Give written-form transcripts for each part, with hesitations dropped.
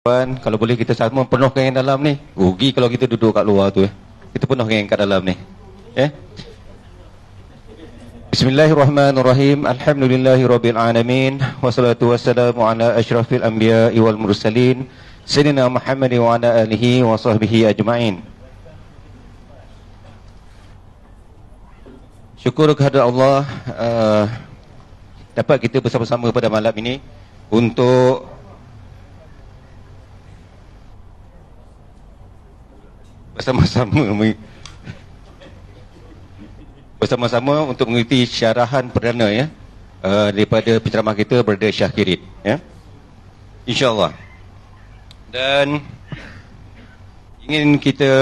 Kalau boleh kita sama penuhkan yang dalam ni. Rugi kalau kita duduk kat luar tu. Kita penuhkan yang kat dalam ni. Bismillahirrahmanirrahim. Alhamdulillahirabbil alamin. Wassalatu wassalamu ala asyrafil anbiya'i wal mursalin sayyidina Muhammad wa ala alihi wa sahbihi ajma'in. Syukur kehadrat Allah dapat kita bersama-sama pada malam ini untuk bersama-sama untuk mengikuti syarahan perdana daripada penceramah kita Brother Syahirid, InsyaAllah. Dan ingin kita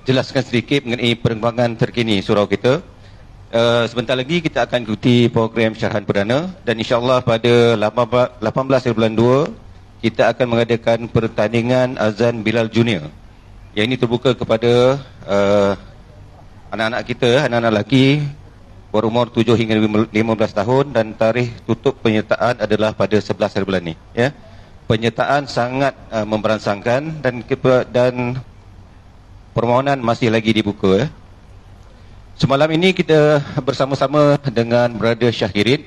jelaskan sedikit mengenai perkembangan terkini surau kita. Sebentar lagi kita akan ikuti program syarahan perdana, dan insyaAllah pada 18 bulan 2 kita akan mengadakan pertandingan azan Bilal Junior. Yang ini terbuka kepada anak-anak kita, anak-anak lelaki berumur 7 hingga 15 tahun, dan tarikh tutup penyertaan adalah pada 11 bulan ni. Penyertaan sangat memberansangkan dan permohonan masih lagi dibuka. Semalam ini kita bersama-sama dengan Brother Syahirid.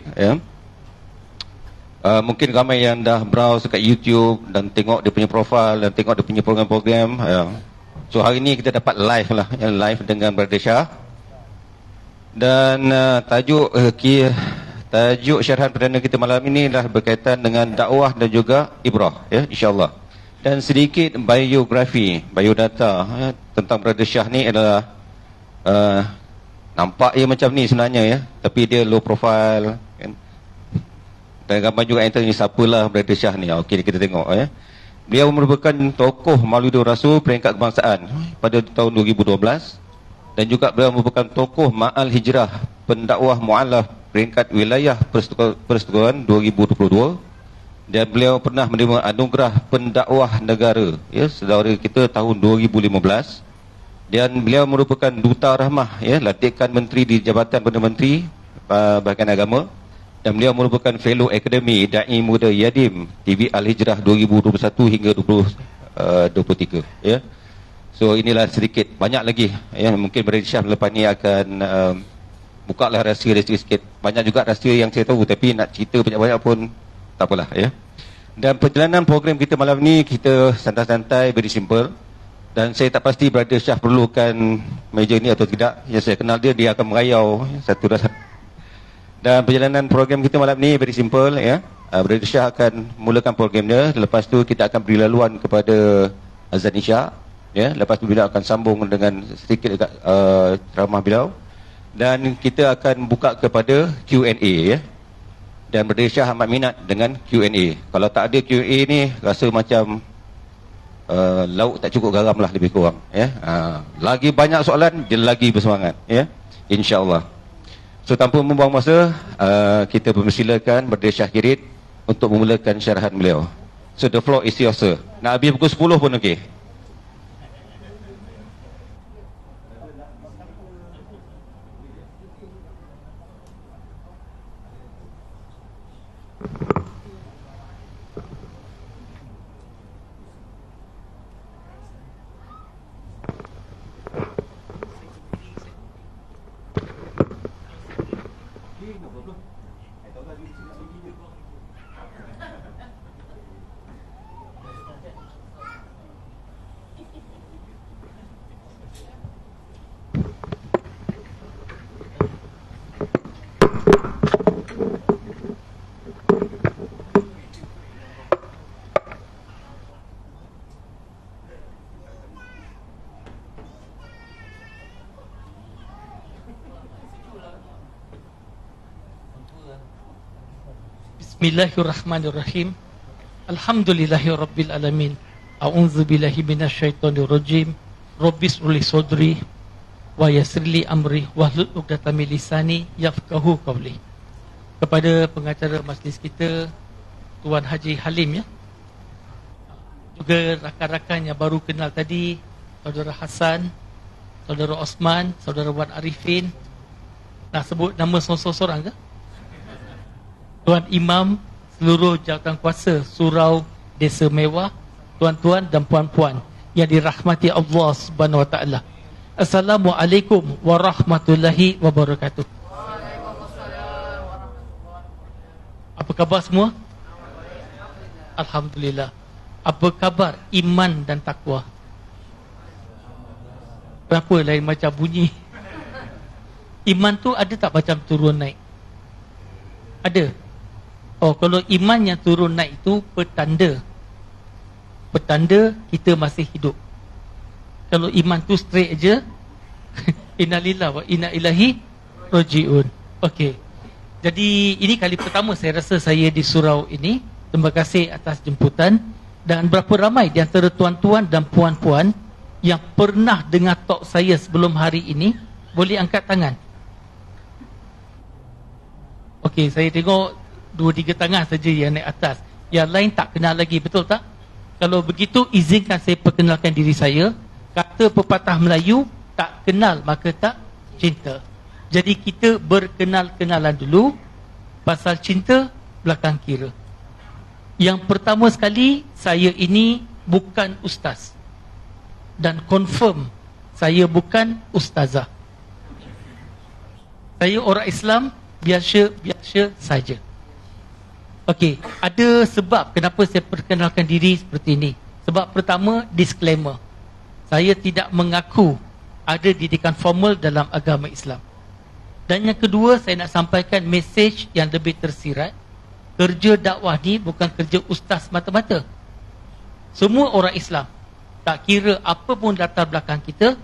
Mungkin ramai yang dah browse kat YouTube dan tengok dia punya profil dan tengok dia punya program-program. So hari ini kita dapat live lah, live dengan Brother Syah. Dan tajuk syarahan perdana kita malam ini adalah berkaitan dengan dakwah dan juga ibrah, insyaAllah. Dan sedikit biodata tentang Brother Syah ni adalah nampak ia macam ni sebenarnya, tapi dia low profile, kan? Dan ramai juga yang tanya siapalah Brother Syah ni. Okey, kita tengok. Beliau merupakan tokoh Maulidul Rasul peringkat kebangsaan pada tahun 2012, dan juga beliau merupakan tokoh Ma'al Hijrah pendakwah mu'alaf peringkat wilayah Persekutuan 2022, dan beliau pernah menerima anugerah pendakwah negara saudara kita tahun 2015, dan beliau merupakan duta rahmah latihan menteri di Jabatan Perdana Menteri Bahagian Agama, dan beliau merupakan fellow Akademi Da'i Muda Yadim TV Al-Hijrah 2021 hingga 2023. So inilah sedikit, banyak lagi mungkin Brother Syah lepas ni akan buka lah rahsia-rahsia sikit. Banyak juga rahsia yang saya tahu, tapi nak cerita banyak-banyak pun tak apalah. Dan perjalanan program kita malam ni kita santai-santai, very simple. Dan saya tak pasti Brother Syah perlukan meja ni atau tidak. Yang saya kenal dia akan merayau satu dah. Dan perjalanan program kita malam ni very simple. Brother Syah akan mulakan program dia. Lepas tu kita akan beri laluan kepada azan Isyak. Lepas tu beliau akan sambung dengan sedikit ceramah beliau. Dan kita akan buka kepada Q&A. Dan Brother Syah amat minat dengan Q&A. Kalau tak ada Q&A ni, rasa macam lauk tak cukup garam lah, lebih kurang. Lagi banyak soalan, dia lagi bersemangat. InsyaAllah. So tanpa membuang masa, kita persilakan Brother Syahirid untuk memulakan syarahan beliau. So the floor is yours, sir. Nak habis pukul 10 pun okey. Bismillahirrahmanirrahim. Alhamdulillahirabbil alamin. A'udzu billahi minasyaitonir rajim. Rabbis uli sodri wa yassirli amri wahlul 'uqdatam min lisani yafqahu qawli. Kepada pengacara majlis kita Tuan Haji Halim, juga rakan-rakan yang baru kenal tadi, Saudara Hasan, Saudara Osman, Saudara Wan Arifin. Nak sebut nama seorang-seorang ke? Tuan Imam, seluruh jawatan kuasa Surau Desa Mewah, tuan-tuan dan puan-puan yang dirahmati Allah Subhanahu wa taala. Assalamualaikum warahmatullahi wabarakatuh. Apa khabar semua? Alhamdulillah. Apa khabar iman dan takwa? Kenapa lain macam bunyi? Iman tu ada tak macam turun naik? Ada. Oh, kalau iman yang turun naik itu petanda kita masih hidup. Kalau iman tu straight aja, innalillah wa inna ilaihi rajiun. Okey. Jadi ini kali pertama saya rasa saya di surau ini. Terima kasih atas jemputan. Dan berapa ramai di antara tuan-tuan dan puan-puan yang pernah dengar talk saya sebelum hari ini, boleh angkat tangan. Okey, saya tengok 2-3 tangan saja yang naik atas. Yang lain tak kenal lagi, betul tak? Kalau begitu, izinkan saya perkenalkan diri saya. Kata pepatah Melayu, tak kenal maka tak cinta. Jadi kita berkenal-kenalan dulu. Pasal cinta, belakang kira. Yang pertama sekali, saya ini bukan ustaz. Dan confirm, saya bukan ustazah. Saya orang Islam, biasa-biasa saja. Okey, ada sebab kenapa saya perkenalkan diri seperti ini. Sebab pertama, disclaimer. Saya tidak mengaku ada didikan formal dalam agama Islam. Dan yang kedua, saya nak sampaikan mesej yang lebih tersirat. Kerja dakwah ni bukan kerja ustaz mata-mata. Semua orang Islam, tak kira apa pun latar belakang kita,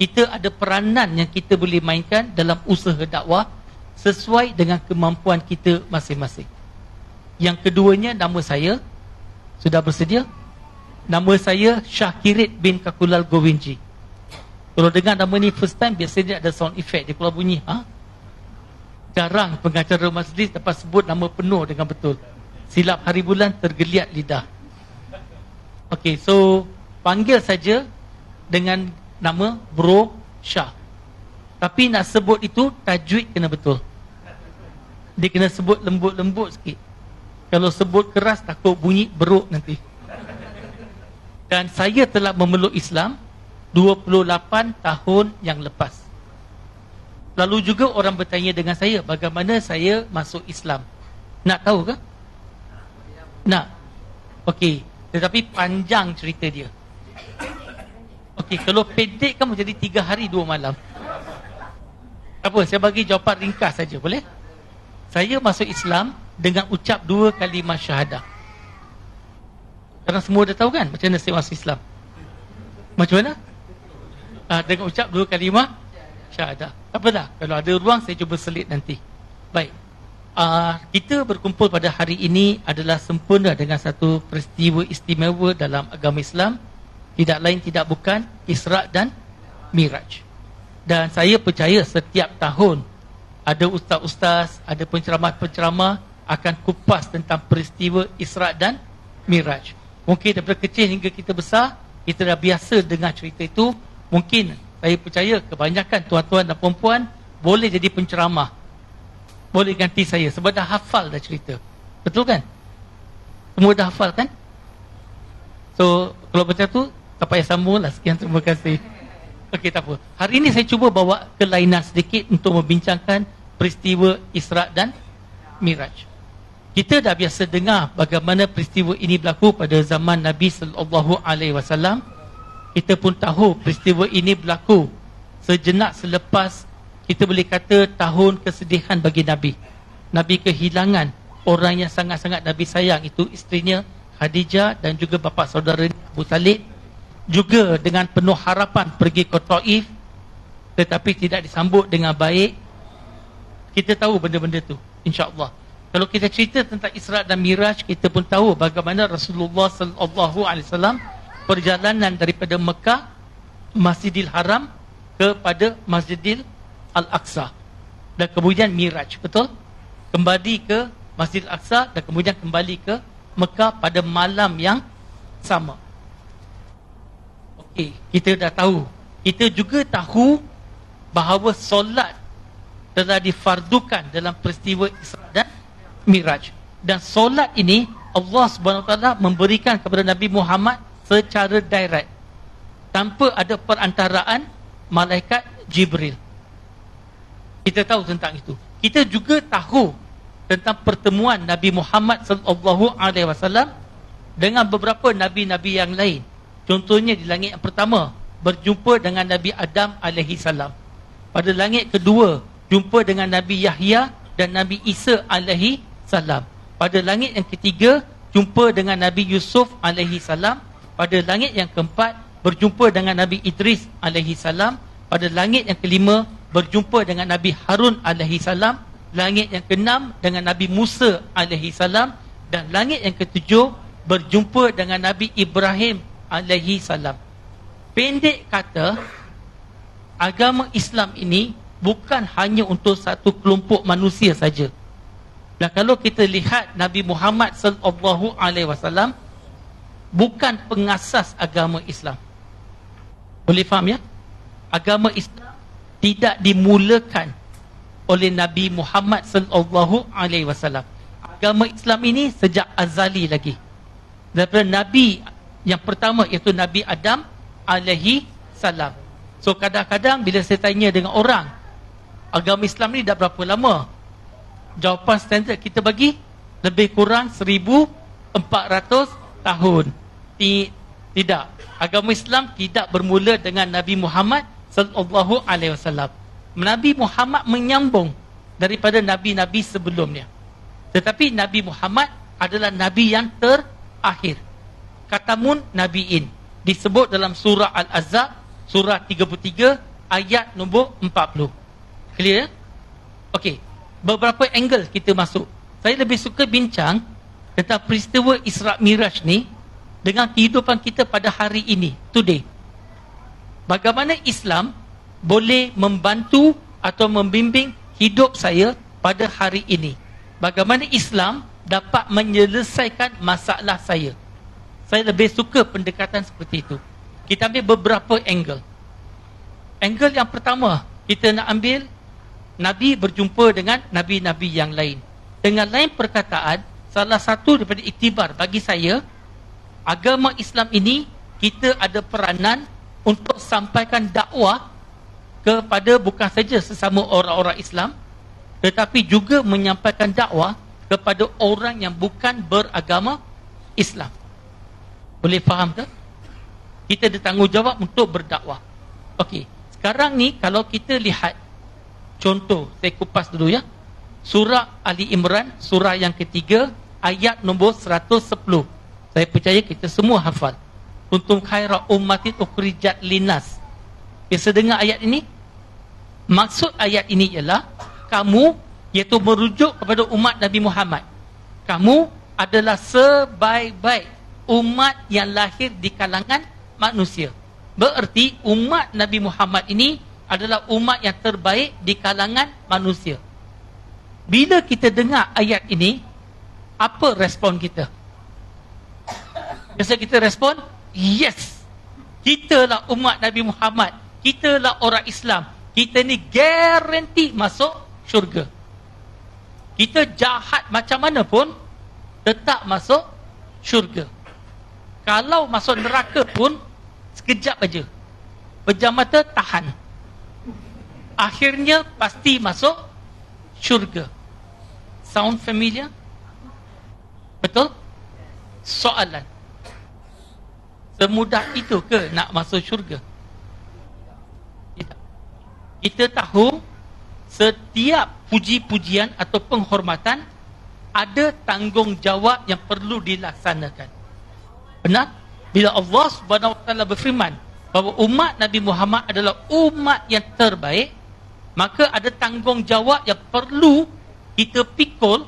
kita ada peranan yang kita boleh mainkan dalam usaha dakwah sesuai dengan kemampuan kita masing-masing. Yang keduanya, nama saya, sudah bersedia? Nama saya Syakirit bin Kakulal Govindji. Kalau dengar nama ni first time, biasanya ada sound effect. Dia keluar bunyi, ha? Jarang pengacara majlis dapat sebut nama penuh dengan betul. Silap hari bulan, tergeliat lidah. Okey, so panggil saja dengan nama Bro Syah. Tapi nak sebut itu, tajwid kena betul. Dia kena sebut lembut-lembut sikit. Kalau sebut keras, takut bunyi beruk nanti. Dan saya telah memeluk Islam 28 tahun yang lepas. Lalu juga orang bertanya dengan saya, bagaimana saya masuk Islam? Nak tahu ke? Nak? Okey, tetapi panjang cerita dia. Okey, kalau pendek kan menjadi 3 hari 2 malam. Apa, saya bagi jawapan ringkas saja, boleh? Saya masuk Islam dengan ucap 2 kalimah syahadah. Karena semua dah tahu kan macam mana saya masuk Islam. Macam mana? Dengan ucap 2 kalimah syahadah. Apa dah? Kalau ada ruang saya cuba selit nanti. Baik. Kita berkumpul pada hari ini adalah sempurna dengan satu peristiwa istimewa dalam agama Islam. Tidak lain tidak bukan Isra' dan Miraj. Dan saya percaya setiap tahun ada ustaz-ustaz, ada penceramah-penceramah akan kupas tentang peristiwa Isra' dan Miraj. Mungkin daripada kecil hingga kita besar, kita dah biasa dengar cerita itu. Mungkin saya percaya kebanyakan tuan-tuan dan perempuan boleh jadi penceramah. Boleh ganti saya sebab dah hafal dah cerita. Betul kan? Semua dah hafal kan? So, kalau macam tu, tak payah sambung lah. Sekian, terima kasih. Okey, tak apa. Hari ini saya cuba bawa kelainan sedikit untuk membincangkan peristiwa Isra' dan Miraj. Kita dah biasa dengar bagaimana peristiwa ini berlaku pada zaman Nabi SAW. Kita pun tahu peristiwa ini berlaku sejenak selepas, kita boleh kata, tahun kesedihan bagi Nabi. Nabi kehilangan orang yang sangat-sangat Nabi sayang, itu isterinya Khadijah dan juga bapa saudara Abu Talib. Juga dengan penuh harapan pergi ke Taif, tetapi tidak disambut dengan baik. Kita tahu benda-benda tu, insya-Allah. Kalau kita cerita tentang Isra' dan Miraj, kita pun tahu bagaimana Rasulullah SAW perjalanan daripada Mekah, Masjidil Haram kepada Masjidil Al-Aqsa, dan kemudian Miraj, betul? Kembali ke Masjidil Al-Aqsa dan kemudian kembali ke Mekah pada malam yang sama. Okey, kita dah tahu. Kita juga tahu bahawa solat telah difardukan dalam peristiwa Isra' dan Miraj. Dan solat ini Allah SWT memberikan kepada Nabi Muhammad secara direct, tanpa ada perantaraan malaikat Jibril. Kita tahu tentang itu. Kita juga tahu tentang pertemuan Nabi Muhammad sallallahu alaihi wasallam dengan beberapa nabi-nabi yang lain. Contohnya di langit yang pertama, berjumpa dengan Nabi Adam alaihi salam. Pada langit kedua, jumpa dengan Nabi Yahya dan Nabi Isa alaihi salam. Pada langit yang ketiga, jumpa dengan Nabi Yusuf alaihi salam. Pada langit yang keempat, berjumpa dengan Nabi Idris alaihi salam. Pada langit yang kelima, berjumpa dengan Nabi Harun alaihi salam. Langit yang keenam dengan Nabi Musa alaihi salam, dan langit yang ketujuh berjumpa dengan Nabi Ibrahim alaihi salam. Pendek kata, agama Islam ini bukan hanya untuk satu kelompok manusia saja. Dan kalau kita lihat Nabi Muhammad sallallahu alaihi wasallam bukan pengasas agama Islam. Boleh faham ya? Agama Islam tidak dimulakan oleh Nabi Muhammad sallallahu alaihi wasallam. Agama Islam ini sejak azali lagi. Daripada Nabi yang pertama, iaitu Nabi Adam alaihi salam. So kadang-kadang bila saya tanya dengan orang, agama Islam ni dah berapa lama? Jawapan standard kita bagi lebih kurang 1400 tahun. Tidak. Agama Islam tidak bermula dengan Nabi Muhammad sallallahu alaihi wasallam. Nabi Muhammad menyambung daripada nabi-nabi sebelumnya. Tetapi Nabi Muhammad adalah nabi yang terakhir. Katamun nabiin disebut dalam surah Al-Ahzab, surah 33 ayat nombor 40. Clear ya? Okey, beberapa angle kita masuk. Saya lebih suka bincang tentang peristiwa Isra' Miraj ni dengan kehidupan kita pada hari ini, today. Bagaimana Islam boleh membantu atau membimbing hidup saya pada hari ini. Bagaimana Islam dapat menyelesaikan masalah saya. Saya lebih suka pendekatan seperti itu. Kita ambil beberapa angle. Angle yang pertama, kita nak ambil Nabi berjumpa dengan Nabi-Nabi yang lain. Dengan lain perkataan, salah satu daripada iktibar bagi saya, agama Islam ini, kita ada peranan untuk sampaikan dakwah kepada bukan saja sesama orang-orang Islam, tetapi juga menyampaikan dakwah kepada orang yang bukan beragama Islam. Boleh faham tak? Kita ada tanggungjawab untuk berdakwah. Okey, sekarang ni kalau kita lihat contoh, saya kupas dulu ya. Surah Ali Imran, surah yang ketiga, ayat nombor 110. Saya percaya kita semua hafal. Kuntum khaira ummatin ukhrijat linnas. Biasa dengar ayat ini? Maksud ayat ini ialah kamu, iaitu merujuk kepada umat Nabi Muhammad. Kamu adalah sebaik-baik umat yang lahir di kalangan manusia. Bererti umat Nabi Muhammad ini adalah umat yang terbaik di kalangan manusia. Bila kita dengar ayat ini, apa respon kita? Biasa kita respon, yes, kitalah umat Nabi Muhammad, kitalah orang Islam, kita ni guarantee masuk syurga. Kita jahat macam mana pun tetap masuk syurga. Kalau masuk neraka pun sekejap aja, pejam mata tahan, akhirnya pasti masuk syurga. Sound familiar? Betul? Soalan, semudah itu ke nak masuk syurga? Tidak. Kita tahu setiap puji-pujian atau penghormatan ada tanggungjawab yang perlu dilaksanakan. Benar? Bila Allah Subhanahu Wa Taala berfirman bahawa umat Nabi Muhammad adalah umat yang terbaik, maka ada tanggungjawab yang perlu kita pikul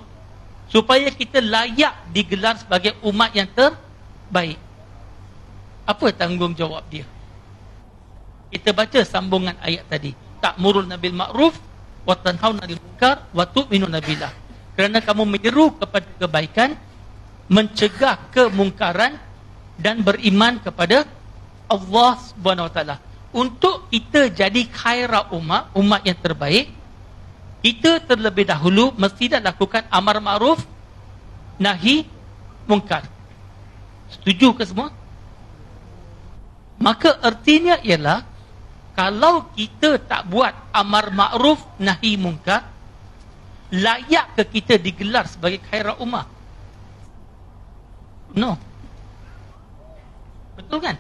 supaya kita layak digelar sebagai umat yang terbaik. Apa tanggungjawab dia? Kita baca sambungan ayat tadi. Ta'muruna bil ma'ruf wa tanhauna 'anil munkar wa tu'minuna billah. Kerana kamu menyeru kepada kebaikan, mencegah kemungkaran dan beriman kepada Allah Subhanahu Wa Taala. Untuk kita jadi khaira umat yang terbaik, kita terlebih dahulu mesti dah lakukan amar ma'ruf nahi munkar. Setuju ke semua? Maka artinya ialah kalau kita tak buat amar ma'ruf nahi mungkar, layak ke kita digelar sebagai khairat ummah? No. Betul kan?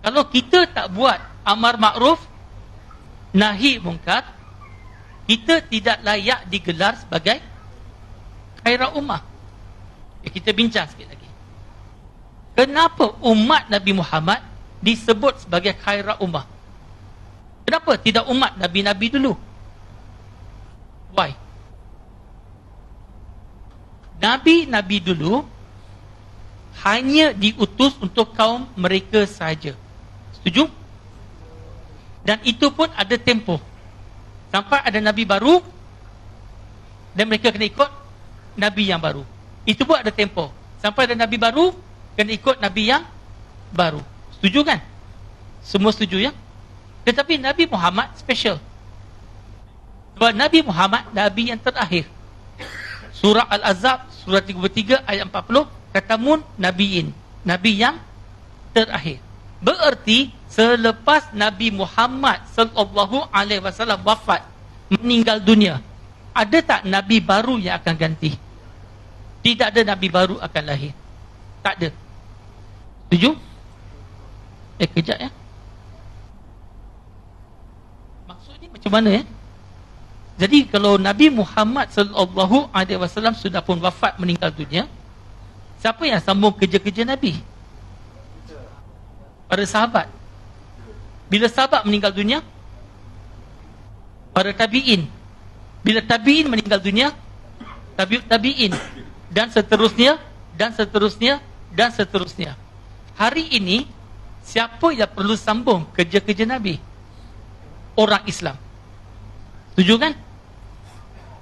Kalau kita tak buat amar ma'ruf nahi mungkar, kita tidak layak digelar sebagai khairat ummah. Kita bincang sikit lagi. Kenapa umat Nabi Muhammad disebut sebagai khairat ummah? Kenapa tidak umat Nabi-Nabi dulu? Why? Nabi-Nabi dulu hanya diutus untuk kaum mereka sahaja. Setuju? Dan itu pun ada tempoh. Sampai ada Nabi baru dan mereka kena ikut Nabi yang baru. Itu pun ada tempoh. Sampai ada Nabi baru, kena ikut Nabi yang baru. Setuju kan? Semua setuju ya? Tetapi Nabi Muhammad special. Sebab Nabi Muhammad Nabi yang terakhir. Surah Al-Azab, surah 33 ayat 40, katamun nabiin. Nabi yang terakhir. Bererti selepas Nabi Muhammad sallallahu alaihi wasallam wafat, meninggal dunia, ada tak Nabi baru yang akan ganti? Tidak ada Nabi baru akan lahir. Tak ada. Setuju? Kejap ya. Maksudnya macam mana ya? Jadi kalau Nabi Muhammad sallallahu alaihi wasallam sudah pun wafat, meninggal dunia, siapa yang sambung kerja-kerja Nabi? Para sahabat. Bila sahabat meninggal dunia, para tabi'in. Bila tabi'in meninggal dunia, tabi'in. Dan seterusnya, dan seterusnya, dan seterusnya. Hari ini, siapa yang perlu sambung kerja-kerja Nabi? Orang Islam. Setuju kan?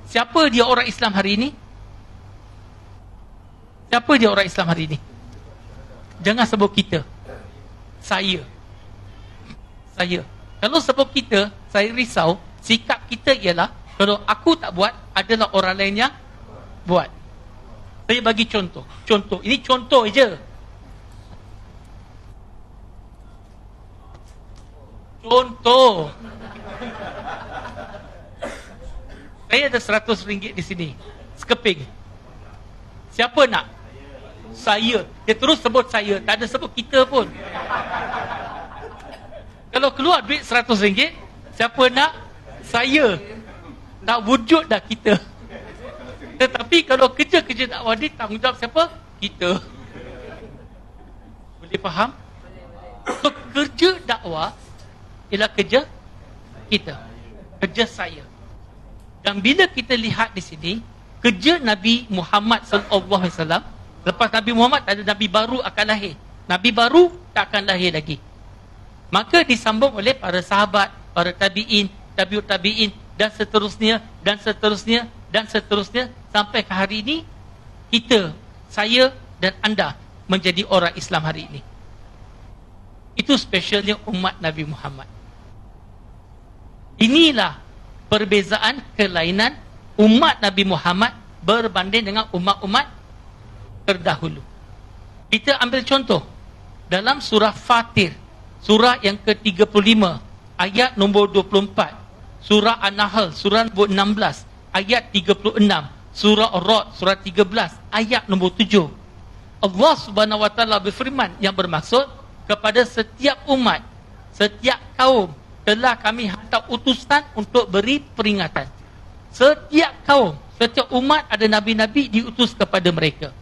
Siapa dia orang Islam hari ini? Siapa dia orang Islam hari ini? Jangan sebut kita. Saya. Kalau sebut kita, saya risau. Sikap kita ialah, kalau aku tak buat, adalah orang lain yang buat. Saya bagi contoh. Ini contoh je. Contoh. Saya ada RM100 di sini. Sekeping. Siapa nak? Saya. Dia terus sebut saya. Tak ada sebut kita pun. Kalau keluar duit RM100, siapa nak? Saya. Tak wujud dah kita. Tetapi kalau kerja-kerja dakwah ni, tanggungjawab siapa? Kita. Boleh faham? So, kerja dakwah ialah kerja kita. Kerja saya. Dan bila kita lihat di sini, kerja Nabi Muhammad SAW, lepas Nabi Muhammad tak ada Nabi baru akan lahir. Nabi baru tak akan lahir lagi. Maka disambung oleh para sahabat, para tabi'in, tabi'ut tabi'in, dan seterusnya, dan seterusnya, dan seterusnya, sampai ke hari ini, kita, saya dan anda menjadi orang Islam hari ini. Itu spesialnya umat Nabi Muhammad. Inilah perbezaan kelainan umat Nabi Muhammad berbanding dengan umat-umat terdahulu. Kita ambil contoh dalam surah Fatir, surah yang ke-35, ayat nombor 24, surah An-Nahl, surah nombor 16, ayat 36, surah Ar-Ra'd, surah 13, ayat nombor 7. Allah Subhanahu wa taala berfirman yang bermaksud kepada setiap umat, setiap kaum telah kami hantar utusan untuk beri peringatan. Setiap kaum, setiap umat ada nabi-nabi diutus kepada mereka.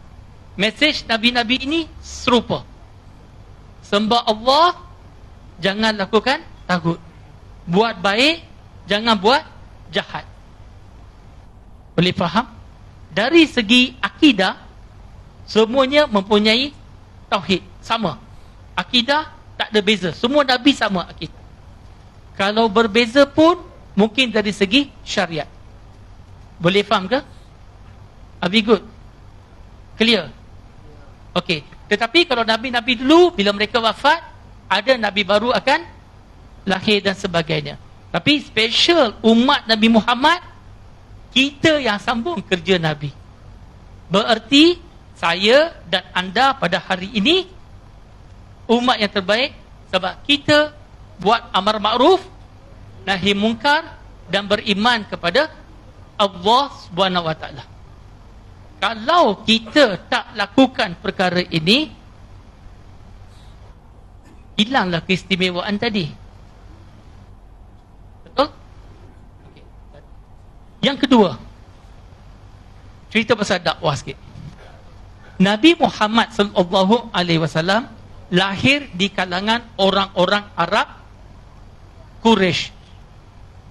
Mesej nabi-nabi ini serupa. Sembah Allah, jangan lakukan tagut. Buat baik, jangan buat jahat. Boleh faham? Dari segi akidah, semuanya mempunyai tauhid sama. Akidah tak ada beza. Semua nabi sama akidah. Kalau berbeza pun mungkin dari segi syariat. Boleh faham ke? Abi good? Clear? Okey. Tetapi kalau nabi-nabi dulu, bila mereka wafat, ada nabi baru akan lahir dan sebagainya. Tapi special umat Nabi Muhammad, kita yang sambung kerja Nabi. Bererti saya dan anda pada hari ini Umat yang terbaik sebab kita buat amar ma'ruf, nahi mungkar dan beriman kepada Allah Subhanahu Wa Taala. Kalau kita tak lakukan perkara ini, hilanglah keistimewaan tadi. Betul? Okay. Yang kedua, cerita pasal dakwah sikit. Nabi Muhammad sallallahu alaihi wasallam lahir di kalangan orang-orang Arab Quraisy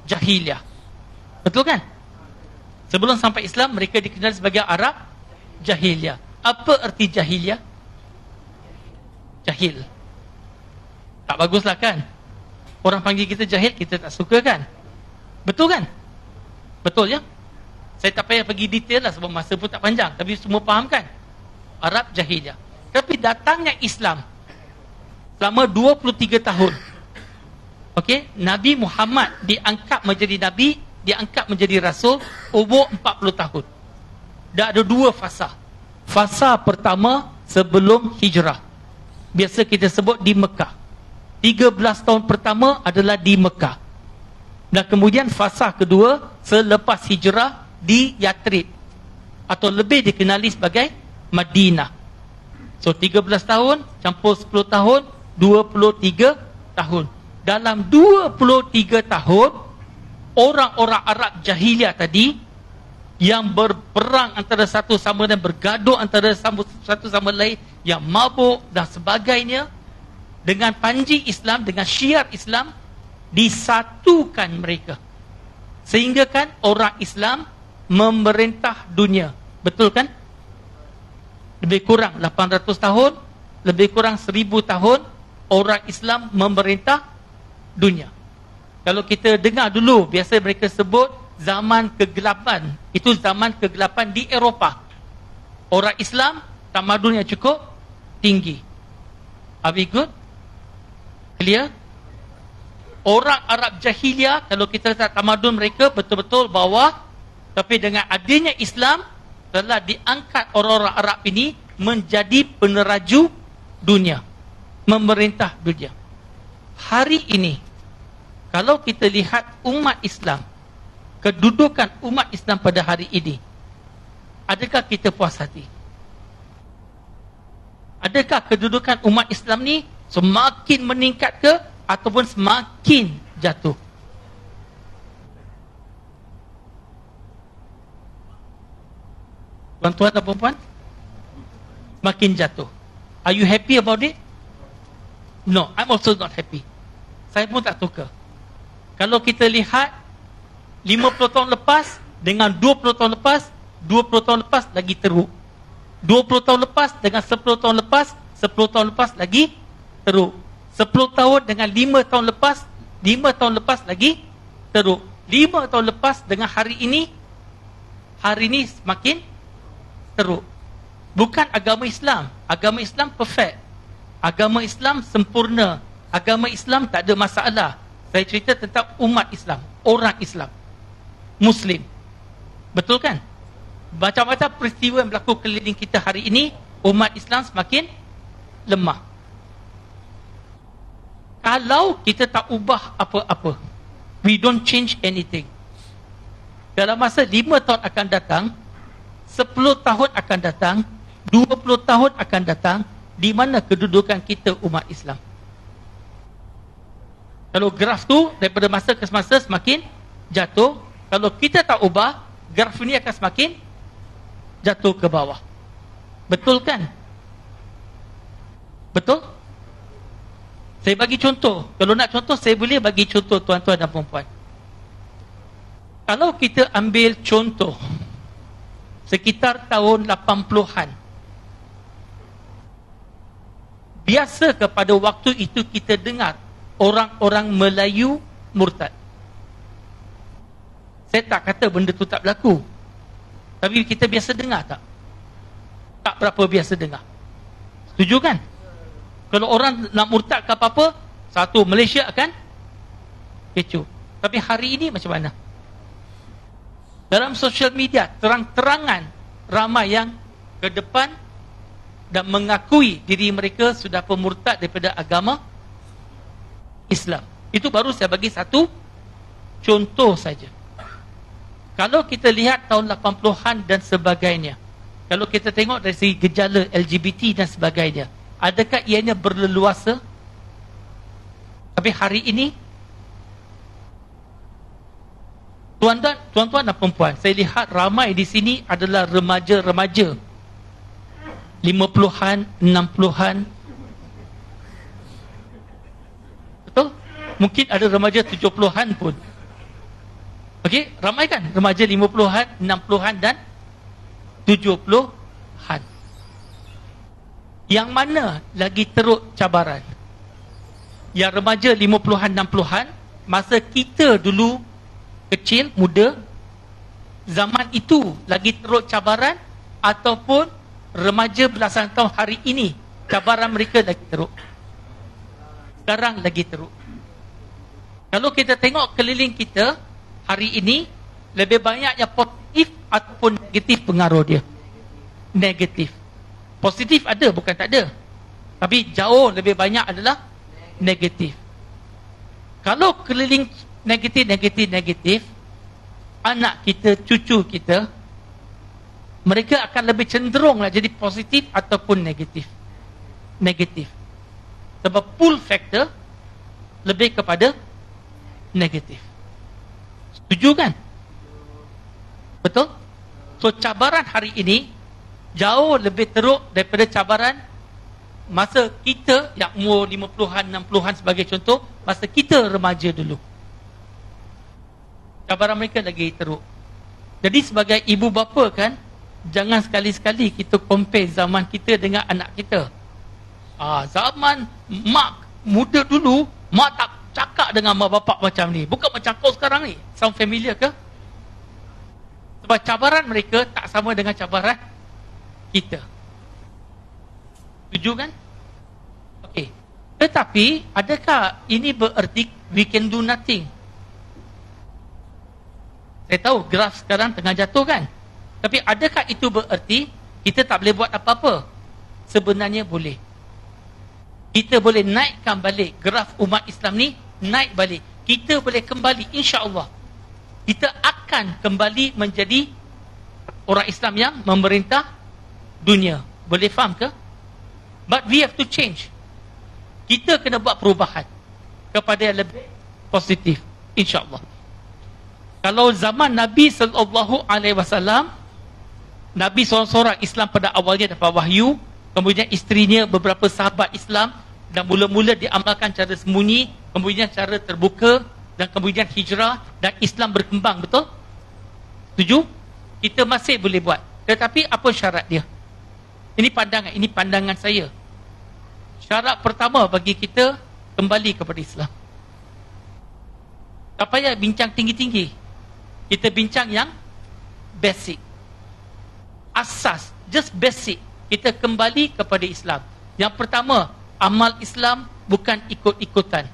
jahiliyah. Betul kan? Sebelum sampai Islam, mereka dikenal sebagai Arab jahiliyah. Apa erti jahiliyah? Jahil. Tak baguslah kan? Orang panggil kita jahil, kita tak suka kan? Betul kan? Betul ya? Saya tak payah pergi detail lah sebab masa pun tak panjang. Tapi semua faham kan? Arab jahiliyah. Tapi datangnya Islam selama 23 tahun. Okey, Nabi Muhammad diangkat menjadi Nabi, diangkat menjadi Rasul umur 40 tahun. Dah ada dua fasa. Fasa pertama sebelum hijrah. Biasa kita sebut di Mekah. 13 tahun pertama adalah di Mekah. Dan kemudian fasa kedua selepas hijrah di Yathrib. Atau lebih dikenali sebagai Madinah. So 13 tahun campur 10 tahun, 23 tahun. Dalam 23 tahun, orang-orang Arab jahiliah tadi yang berperang antara satu sama lain, bergaduh antara satu sama lain, yang mabuk dan sebagainya, dengan panji Islam, dengan syiar Islam, disatukan mereka. Sehingga kan orang Islam memerintah dunia. Betul kan? Lebih kurang 800 tahun, lebih kurang 1000 tahun, orang Islam memerintah dunia. Kalau kita dengar dulu, biasa mereka sebut zaman kegelapan. Itu zaman kegelapan di Eropah. Orang Islam, tamadun yang cukup tinggi. Are we good? Clear? Orang Arab jahiliah, kalau kita lihat tamadun mereka betul-betul bawah. Tapi dengan adanya Islam, telah diangkat orang-orang Arab ini menjadi peneraju dunia. Memerintah dunia. Hari ini, kalau kita lihat umat Islam, kedudukan umat Islam pada hari ini, adakah kita puas hati? Adakah kedudukan umat Islam ni semakin meningkat ke ataupun semakin jatuh? Tuan-tuan dan puan-puan, semakin jatuh. Are you happy about it? No, I'm also not happy. Saya pun tak suka. Kalau kita lihat 50 tahun lepas dengan 20 tahun lepas, 20 tahun lepas lagi teruk. 20 tahun lepas dengan 10 tahun lepas, 10 tahun lepas lagi teruk. 10 tahun dengan 5 tahun lepas, 5 tahun lepas lagi teruk. 5 tahun lepas dengan hari ini semakin teruk. Bukan agama Islam. Agama Islam perfect. Agama Islam sempurna. Agama Islam tak ada masalah. Saya cerita tentang umat Islam, orang Islam, Muslim. Betul kan? Macam-macam peristiwa yang berlaku keliling kita hari ini, umat Islam semakin lemah. Kalau kita tak ubah apa-apa, we don't change anything, dalam masa 5 tahun akan datang, 10 tahun akan datang, 20 tahun akan datang, di mana kedudukan kita umat Islam? Kalau graf tu daripada masa ke masa semakin jatuh, kalau kita tak ubah, graf ni akan semakin jatuh ke bawah. Betul kan? Betul? Saya bagi contoh. Kalau nak contoh, saya boleh bagi contoh tuan-tuan dan puan-puan. Kalau kita ambil contoh sekitar tahun 80-an, biasa kepada waktu itu kita dengar orang-orang Melayu murtad. Saya tak kata benda tu tak berlaku, tapi kita biasa dengar tak? Tak berapa biasa dengar. Setuju kan? Kalau orang nak murtad ke apa-apa, satu, Malaysia akan kecoh. Tapi hari ini macam mana? Dalam sosial media, terang-terangan ramai yang ke depan dan mengakui diri mereka sudah pemurtad daripada agama Islam. Itu baru saya bagi satu contoh saja. Kalau kita lihat tahun 80-an dan sebagainya, kalau kita tengok dari segi gejala LGBT dan sebagainya, adakah ianya berleluasa? Tapi hari ini, tuan-tuan dan perempuan, saya lihat ramai di sini adalah remaja-remaja 50-an, 60-an. Betul? Mungkin ada remaja 70-an pun. Okey, ramai kan? Remaja 50-an, 60-an dan 70-an. Yang mana lagi teruk cabaran? Yang remaja 50-an, 60-an, masa kita dulu kecil, muda, zaman itu lagi teruk cabaran, ataupun remaja belasan tahun hari ini cabaran mereka lagi teruk? Sekarang lagi teruk. Kalau kita tengok keliling kita hari ini, lebih banyak yang positif ataupun negatif pengaruh dia? Negatif. Positif ada, bukan tak ada, tapi jauh lebih banyak adalah negatif. Kalau keliling negatif, anak kita, cucu kita, mereka akan lebih cenderung lah jadi positif ataupun negatif. Sebab pull factor lebih kepada negatif. Setuju kan? Betul? So cabaran hari ini jauh lebih teruk daripada cabaran masa kita yang umur 50-an, 60-an sebagai contoh, masa kita remaja dulu. Cabaran mereka lagi teruk. Jadi sebagai ibu bapa kan, jangan sekali-sekali kita compare zaman kita dengan anak kita. Zaman mak muda dulu, mak tak cakap dengan mak bapak macam ni. Bukan macam kau sekarang ni. Sound familiar ke? Sebab cabaran mereka tak sama dengan cabaran kita. Setuju kan? Okey. Tetapi adakah ini bererti we can do nothing? Saya tahu graf sekarang tengah jatuh kan? Tapi adakah itu bererti kita tak boleh buat apa-apa? Sebenarnya boleh. Kita boleh naikkan balik graf umat Islam ni, naik balik. Kita boleh kembali, insya-Allah. Kita akan kembali menjadi orang Islam yang memerintah dunia. Boleh faham ke? But we have to change. Kita kena buat perubahan kepada yang lebih positif, insya-Allah. Kalau zaman Nabi SAW, Nabi seorang-seorang Islam pada awalnya dapat wahyu, kemudian isterinya beberapa sahabat Islam, dan mula-mula diamalkan cara sembunyi, kemudian cara terbuka, dan kemudian hijrah, dan Islam berkembang, betul? Setuju? Kita masih boleh buat. Tetapi apa syarat dia? Ini pandangan saya. Syarat pertama bagi kita kembali kepada Islam. Tak payah bincang tinggi-tinggi. Kita bincang yang basic. Asas, just basic. Kita kembali kepada Islam. Yang pertama, amal Islam bukan ikut-ikutan.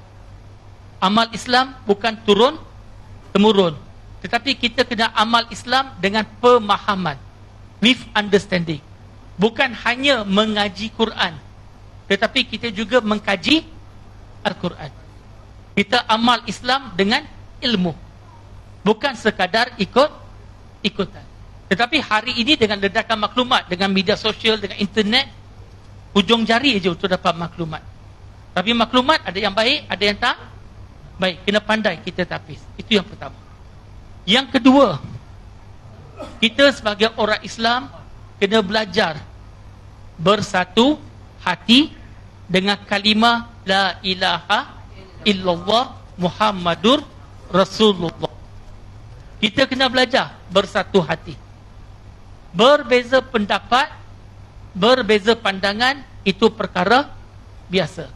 Amal Islam bukan turun-temurun. Tetapi kita kena amal Islam dengan pemahaman. With understanding. Bukan hanya mengaji Quran, tetapi kita juga mengkaji Al-Quran. Kita amal Islam dengan ilmu. Bukan sekadar ikut-ikutan. Tetapi hari ini dengan ledakan maklumat, dengan media sosial, dengan internet, hujung jari je untuk dapat maklumat. Tapi maklumat ada yang baik, ada yang tak baik. Kena pandai kita tapis. Itu yang pertama. Yang kedua, kita sebagai orang Islam kena belajar bersatu hati dengan kalimah La ilaha illallah Muhammadur Rasulullah. Kita kena belajar bersatu hati. Berbeza pendapat, berbeza pandangan, itu perkara biasa.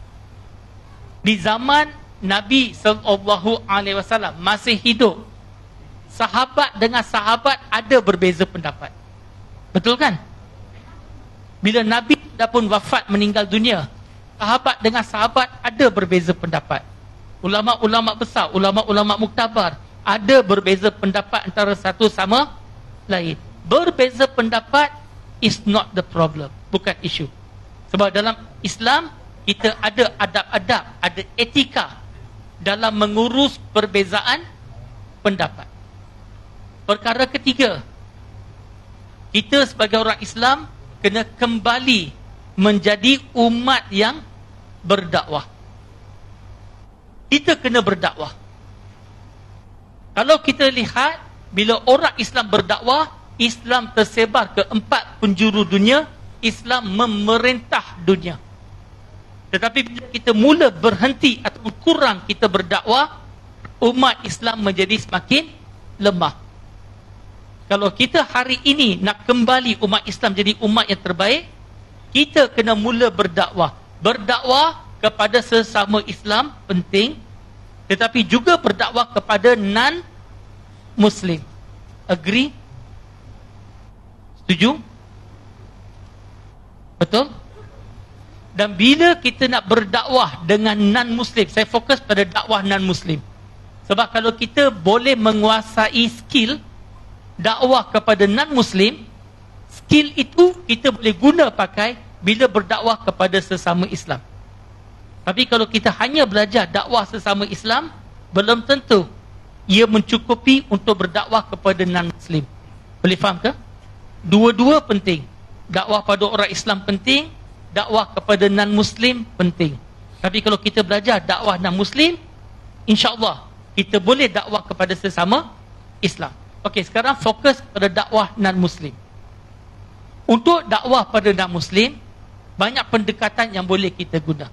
Di zaman Nabi SAW masih hidup, sahabat dengan sahabat ada berbeza pendapat. Betul kan? Bila Nabi dah pun wafat, meninggal dunia, sahabat dengan sahabat ada berbeza pendapat. Ulama-ulama besar, ulama-ulama muktabar, ada berbeza pendapat antara satu sama lain. Berbeza pendapat is not the problem, bukan isu. Sebab dalam Islam, kita ada adab-adab, ada etika dalam mengurus perbezaan pendapat. Perkara ketiga, kita sebagai orang Islam kena kembali menjadi umat yang berdakwah. Kita kena berdakwah. Kalau kita lihat, bila orang Islam berdakwah, Islam tersebar ke 4 penjuru dunia, Islam memerintah dunia. Tetapi bila kita mula berhenti atau kurang kita berdakwah, umat Islam menjadi semakin lemah. Kalau kita hari ini nak kembali umat Islam jadi umat yang terbaik, kita kena mula berdakwah. Berdakwah kepada sesama Islam penting, tetapi juga berdakwah kepada non-Muslim. Agree? Setuju? Betul? Dan bila kita nak berdakwah dengan non-Muslim, saya fokus pada dakwah non-Muslim. Sebab kalau kita boleh menguasai skill dakwah kepada non-Muslim, skill itu kita boleh guna pakai bila berdakwah kepada sesama Islam. Tapi kalau kita hanya belajar dakwah sesama Islam, belum tentu ia mencukupi untuk berdakwah kepada non-Muslim. Boleh faham ke? Dua-dua penting. Dakwah pada orang Islam penting, dakwah kepada non-Muslim penting. Tapi kalau kita belajar dakwah non-Muslim, insya-Allah kita boleh dakwah kepada sesama Islam. Okey, sekarang fokus pada dakwah non-Muslim. Untuk dakwah pada non-Muslim, banyak pendekatan yang boleh kita guna.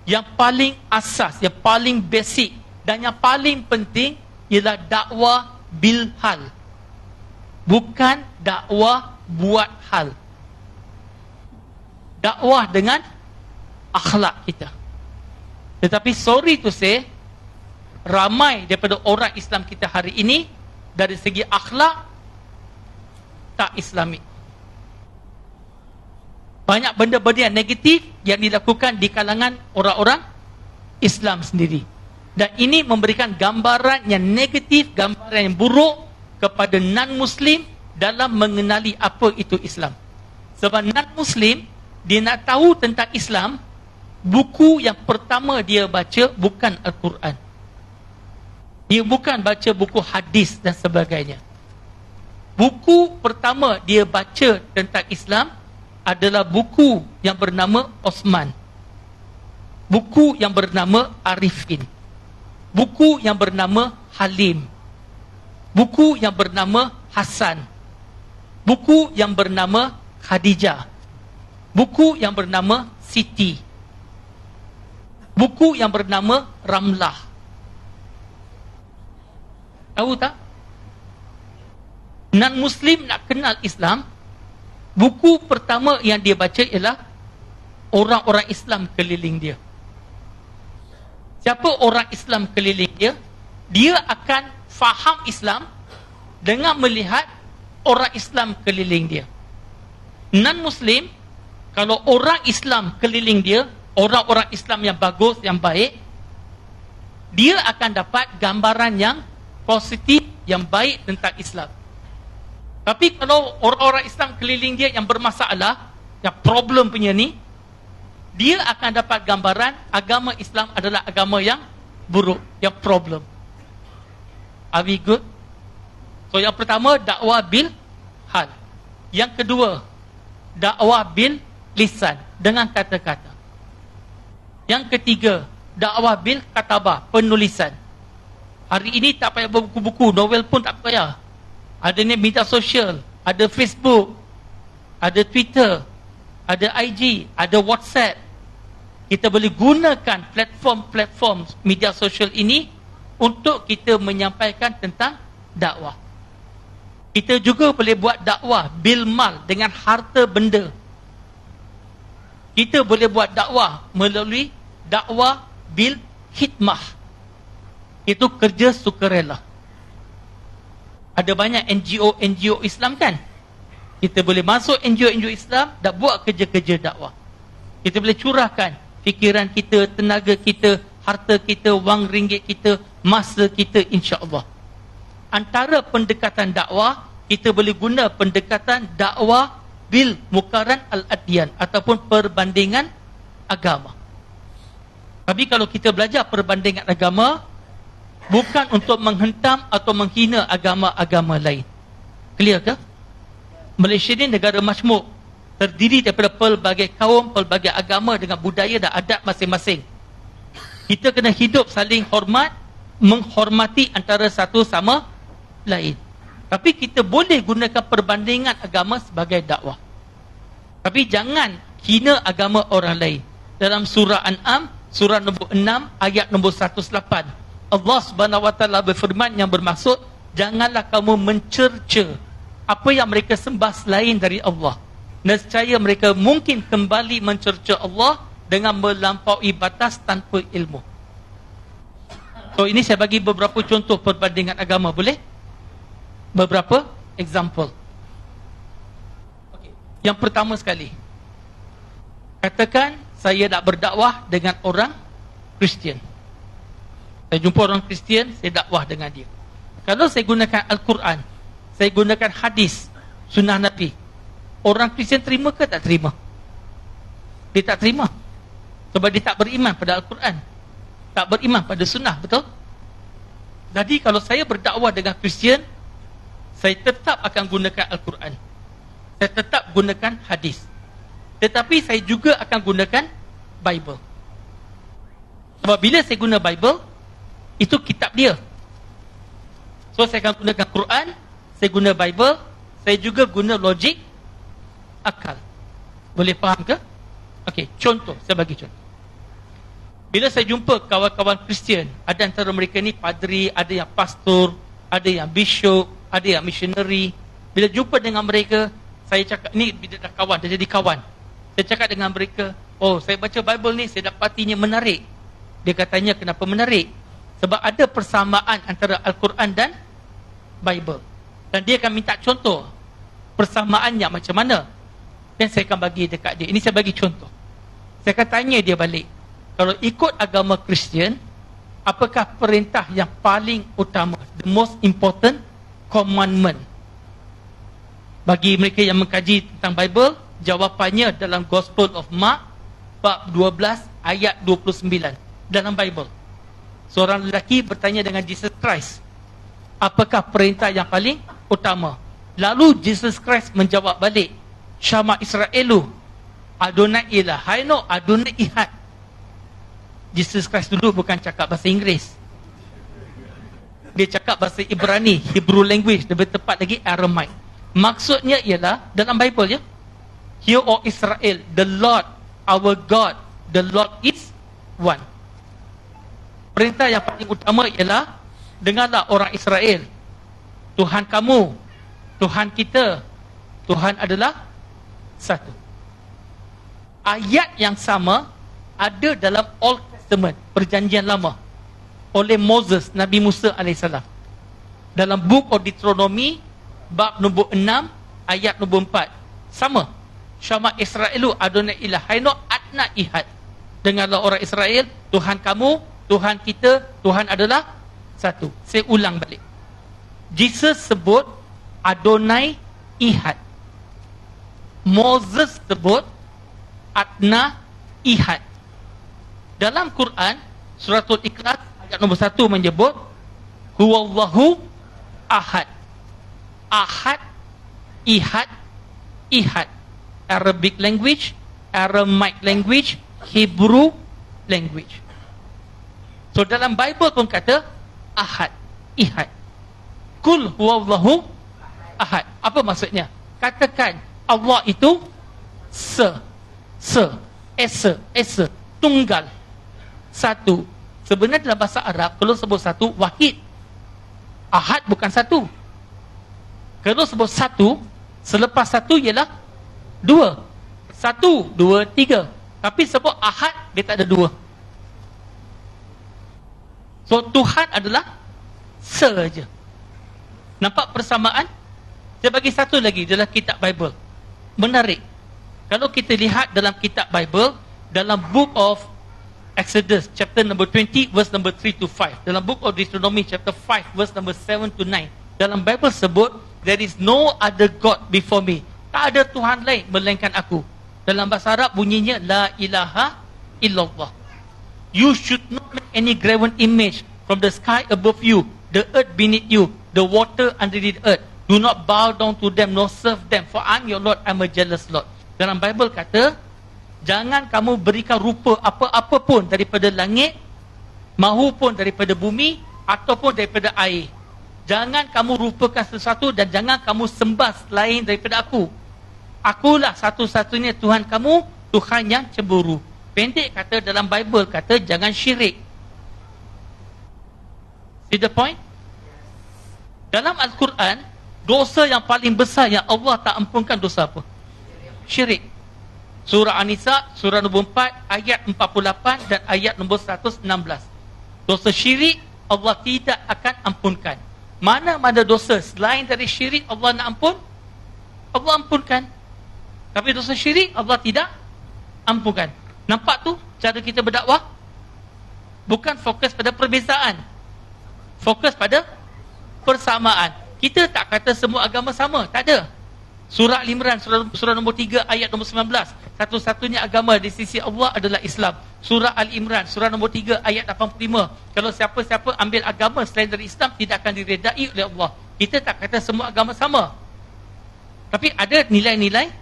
Yang paling asas, yang paling basic dan yang paling penting ialah dakwah bil hal. Bukan dakwah buat hal. Dakwah dengan akhlak kita. Tetapi sorry to say, ramai daripada orang Islam kita hari ini dari segi akhlak tak Islamik. Banyak benda-benda yang negatif yang dilakukan di kalangan orang-orang Islam sendiri. Dan ini memberikan gambaran yang negatif, gambaran yang buruk kepada non-Muslim dalam mengenali apa itu Islam. Sebab non-Muslim, dia nak tahu tentang Islam, buku yang pertama dia baca bukan Al-Quran. Dia bukan baca buku hadis dan sebagainya. Buku pertama dia baca tentang Islam adalah buku yang bernama Osman. Buku yang bernama Arifin. Buku yang bernama Halim. Buku yang bernama Hasan. Buku yang bernama Khadijah. Buku yang bernama Siti. Buku yang bernama Ramlah. Tahu tak? Non-Muslim nak kenal Islam, buku pertama yang dia baca ialah orang-orang Islam keliling dia. Siapa orang Islam keliling dia? Dia akan faham Islam dengan melihat orang Islam keliling dia. Non-Muslim, kalau orang Islam keliling dia, orang-orang Islam yang bagus, yang baik, dia akan dapat gambaran yang positif, yang baik tentang Islam. Tapi kalau orang-orang Islam keliling dia yang bermasalah, yang problem punya ni, dia akan dapat gambaran agama Islam adalah agama yang buruk, yang problem. Are we good? So yang pertama, dakwah bil hal. Yang kedua, dakwah bil lisan, dengan kata-kata. Yang ketiga, dakwah bil katabah, penulisan. Hari ini tak payah buku-buku, novel pun tak payah. Ada ni media sosial, ada Facebook, ada Twitter, ada IG, ada WhatsApp. Kita boleh gunakan platform-platform media sosial ini untuk kita menyampaikan tentang dakwah. Kita juga boleh buat dakwah bil mal, dengan harta benda. Kita boleh buat dakwah melalui dakwah bil hikmah. Itu kerja sukarela. Ada banyak NGO Islam kan? Kita boleh masuk NGO Islam dan buat kerja-kerja dakwah. Kita boleh curahkan fikiran kita, tenaga kita, harta kita, wang ringgit kita, masa kita, insya-Allah. Antara pendekatan dakwah, kita boleh guna pendekatan dakwah bil muqaran al-adyan ataupun perbandingan agama. Tapi kalau kita belajar perbandingan agama, bukan untuk menghentam atau menghina agama-agama lain. Clear ke? Malaysia ni negara majmuk, terdiri daripada pelbagai kaum, pelbagai agama dengan budaya dan adat masing-masing. Kita kena hidup saling hormat, menghormati antara satu sama lain. Tapi kita boleh gunakan perbandingan agama sebagai dakwah. Tapi jangan hina agama orang lain. Dalam surah An'am, surah nombor 6, ayat nombor 108. Allah Subhanahu Wa Taala berfirman yang bermaksud, janganlah kamu mencerca apa yang mereka sembah selain dari Allah. Nescaya mereka mungkin kembali mencerca Allah dengan melampaui batas tanpa ilmu. So ini saya bagi beberapa contoh perbandingan agama, boleh? Beberapa example. Okay. Yang pertama sekali, katakan saya nak berdakwah dengan orang Kristian. Saya jumpa orang Kristian, saya dakwah dengan dia. Kalau saya gunakan Al-Quran, saya gunakan hadis, sunnah Nabi, orang Kristian terima ke tak terima? Dia tak terima. Sebab dia tak beriman pada Al-Quran, tak beriman pada sunnah, betul? Jadi kalau saya berdakwah dengan Kristian, saya tetap akan gunakan Al-Quran, saya tetap gunakan hadis, tetapi saya juga akan gunakan Bible. Sebab bila saya guna Bible, itu kitab dia. So saya akan gunakan Quran, saya guna Bible, saya juga guna logik akal. Boleh faham ke? Okey, contoh, saya bagi contoh. Bila saya jumpa kawan-kawan Kristian, ada antara mereka ni padri, ada yang pastor, ada yang bishop, ada yang missionary. Bila jumpa dengan mereka, saya cakap, ni bila dah kawan, dah jadi kawan, saya cakap dengan mereka, oh saya baca Bible ni, saya dapatinya menarik. Dia katanya kenapa menarik? Sebab ada persamaan antara Al-Quran dan Bible. Dan dia akan minta contoh persamaannya macam mana. Dan saya akan bagi dekat dia. Ini saya bagi contoh. Saya akan tanya dia balik, kalau ikut agama Kristian, apakah perintah yang paling utama, the most important commandment? Bagi mereka yang mengkaji tentang Bible, jawapannya dalam Gospel of Mark bab 12 ayat 29 dalam Bible. Seorang lelaki bertanya dengan Jesus Christ, apakah perintah yang paling utama? Lalu Jesus Christ menjawab balik, Syama Israelu Adonai Ilahaino Adonai Ihad. Jesus Christ dulu bukan cakap bahasa Inggeris, dia cakap bahasa Ibrani, Hebrew language, lebih tepat lagi Aramaic. Maksudnya ialah dalam Bible ya, Hear O Israel, the Lord our God, the Lord is one. Perintah yang paling utama ialah, dengarlah orang Israel, Tuhan kamu, Tuhan kita, Tuhan adalah satu. Ayat yang sama ada dalam Old Testament, Perjanjian Lama, oleh Moses, Nabi Musa AS. Dalam Book of Deuteronomy bab nombor 6 ayat nombor 4, sama, Syama Israelu Adonai Ilahaino Adna Ihad. Dengarlah orang Israel, Tuhan kamu, Tuhan kita, Tuhan adalah satu. Saya ulang balik, Jesus sebut Adonai Ihad, Moses sebut Adna Ihad. Dalam Quran, suratul Ikhlas ayat nombor 1 menyebut Huwallahu Ahad. Ahad, Ihad, Ihad. Arabic language, Aramaic language, Hebrew language. So dalam Bible pun kata Ahad, Ihad. Kul Huwallahu Ahad. Apa maksudnya? Katakan Allah itu Esa, tunggal, satu. Sebenarnya dalam bahasa Arab, kalau sebut satu, wahid. Ahad bukan satu. Kalau sebut satu, selepas satu ialah dua. Satu, dua, tiga. Tapi sebut ahad, dia tak ada dua. So Tuhan adalah saja. Nampak persamaan? Saya bagi satu lagi dalam kitab Bible. Menarik. Kalau kita lihat dalam kitab Bible, dalam Book of Exodus chapter number 20 verse number 3 to 5, dalam Book of Deuteronomy chapter 5 verse number 7 to 9, dalam Bible sebut, there is no other God before me. Tak ada Tuhan lain melainkan aku. Dalam bahasa Arab bunyinya la ilaha illallah. You should not make any graven image from the sky above you, the earth beneath you, the water underneath the earth. Do not bow down to them nor serve them, for I'm your Lord, I'm a jealous Lord. Dalam Bible kata, jangan kamu berikan rupa apa-apa pun daripada langit, mahupun daripada bumi, ataupun daripada air. Jangan kamu rupakan sesuatu dan jangan kamu sembah selain daripada aku. Akulah satu-satunya Tuhan kamu, Tuhan yang cemburu. Pendek kata dalam Bible kata jangan syirik. See the point? Dalam Al-Quran, dosa yang paling besar yang Allah tak ampunkan dosa apa? Syirik. Surah An-Nisa, surah nombor 4, ayat 48 dan ayat nombor 116. Dosa syirik Allah tidak akan ampunkan. Mana-mana dosa selain dari syirik Allah nak ampun, Allah ampunkan. Tapi dosa syirik Allah tidak ampunkan. Nampak tu cara kita berdakwah? Bukan fokus pada perbezaan, fokus pada persamaan. Kita tak kata semua agama sama, tak ada. Surah Al-Imran, surah nombor 3 ayat nombor 19, satu-satunya agama di sisi Allah adalah Islam. Surah Al-Imran, surah nombor 3 ayat 85, kalau siapa-siapa ambil agama selain dari Islam tidak akan diredai oleh Allah. Kita tak kata semua agama sama, tapi ada nilai-nilai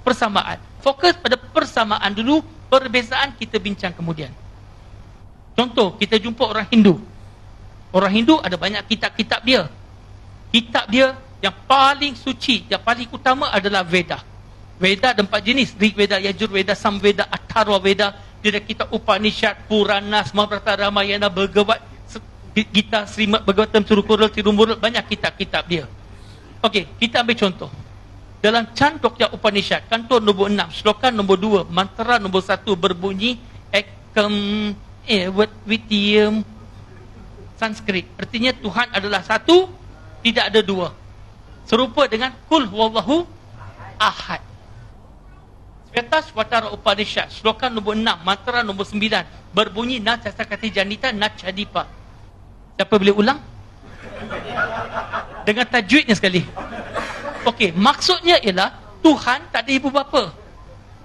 persamaan. Fokus pada persamaan dulu, perbezaan kita bincang kemudian. Contoh, kita jumpa orang Hindu. Orang Hindu ada banyak kitab-kitab dia. Kitab dia yang paling suci, yang paling utama adalah Veda. Veda ada 4 jenis, Rig Veda, Yajur Veda, Sam Veda, Atharva Veda. Dia ada kitab Upanishad, Puranas, Mahabharata, Ramayana, Bhagavad Gita, Srimad Bhagavatam, Tirukural, Tirumurul, banyak kitab-kitab dia. Okey, kita ambil contoh. Dalam Chandogya Upanishad, kantor nombor 6, slokan nombor 2, mantra nombor 1 berbunyi Ekam Evat Vityam Sanskrit. Artinya Tuhan adalah satu, tidak ada dua. Serupa dengan Kul Huwallahu Ahad. Svetasvatara Upanishad, slokan nombor 6, mantra nombor 9, berbunyi Nachasakati Janita Nachadipa. Siapa boleh ulang? Dengan tajwidnya sekali. Okey, maksudnya ialah Tuhan tak ada ibu bapa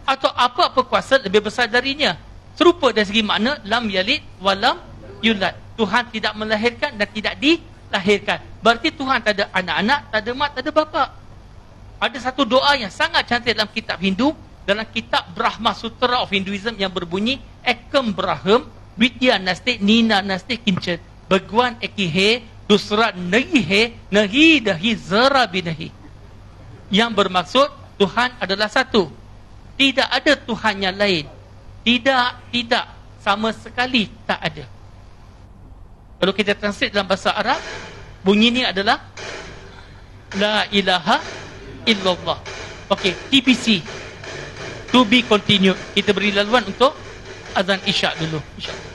atau apa-apa kuasa lebih besar darinya. Serupa dari segi makna, lam yalid walam yulad. Tuhan tidak melahirkan dan tidak dilahirkan. Berarti Tuhan tak ada anak-anak, tak ada mak, tak ada bapa. Ada satu doa yang sangat cantik dalam kitab Hindu, dalam kitab Brahma Sutra of Hinduism yang berbunyi Ekam Braham Vidya Nasti Nina Nasti Kincet Bhagwan Ekihe Dusra Nahihe Nahi Dahi Zara Binahi, yang bermaksud Tuhan adalah satu, tidak ada Tuhan yang lain. Tidak, sama sekali tak ada. Kalau kita translate dalam bahasa Arab, bunyi ni adalah La ilaha illallah. Okey, TPC, to be continued. Kita beri laluan untuk azan isyak dulu, insya-Allah.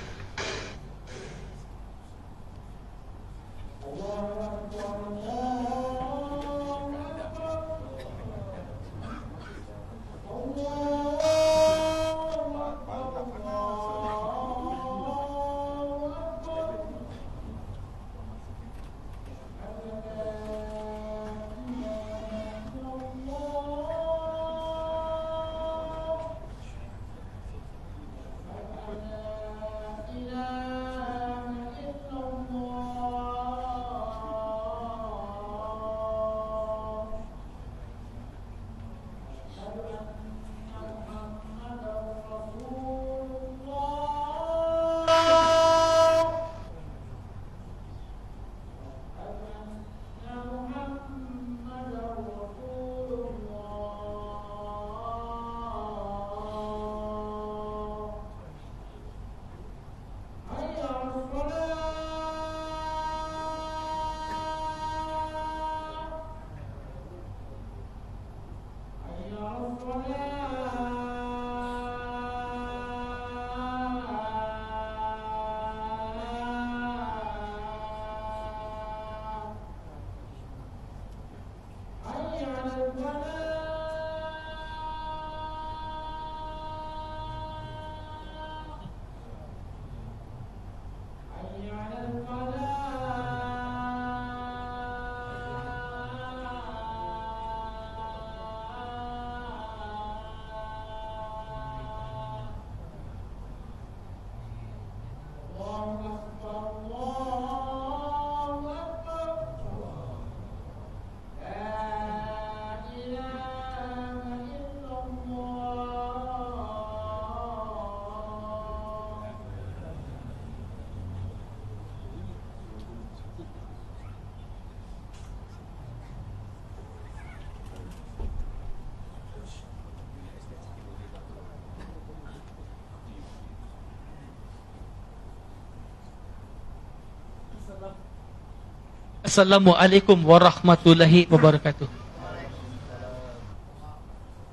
Assalamualaikum warahmatullahi wabarakatuh.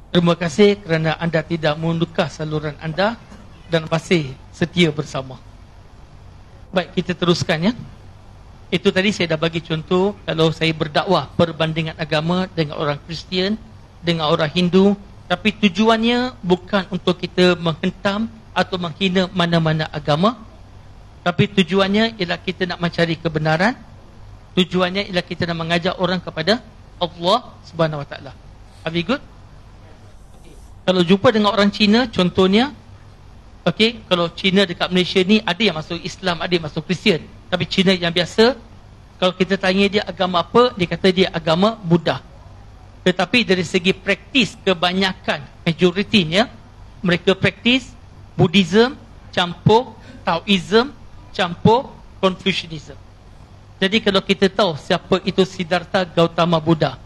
Terima kasih kerana anda tidak menundukkan saluran anda dan masih setia bersama. Baik, kita teruskan ya. Itu tadi saya dah bagi contoh kalau saya berdakwah perbandingan agama dengan orang Kristian, dengan orang Hindu, tapi tujuannya bukan untuk kita menghentam atau menghina mana-mana agama, tapi tujuannya ialah kita nak mencari kebenaran. Tujuannya ialah kita nak mengajak orang kepada Allah Subhanahu Wa Taala. Have you good? Kalau jumpa dengan orang Cina, contohnya, okey, kalau Cina dekat Malaysia ni ada yang masuk Islam, ada yang masuk Kristian. Tapi Cina yang biasa, kalau kita tanya dia agama apa, dia kata dia agama Buddha. Tetapi dari segi praktis, kebanyakan, majoritinya, mereka praktis Buddhism campur Taoism campur Confucianism. Jadi kalau kita tahu siapa itu Siddhartha Gautama Buddha,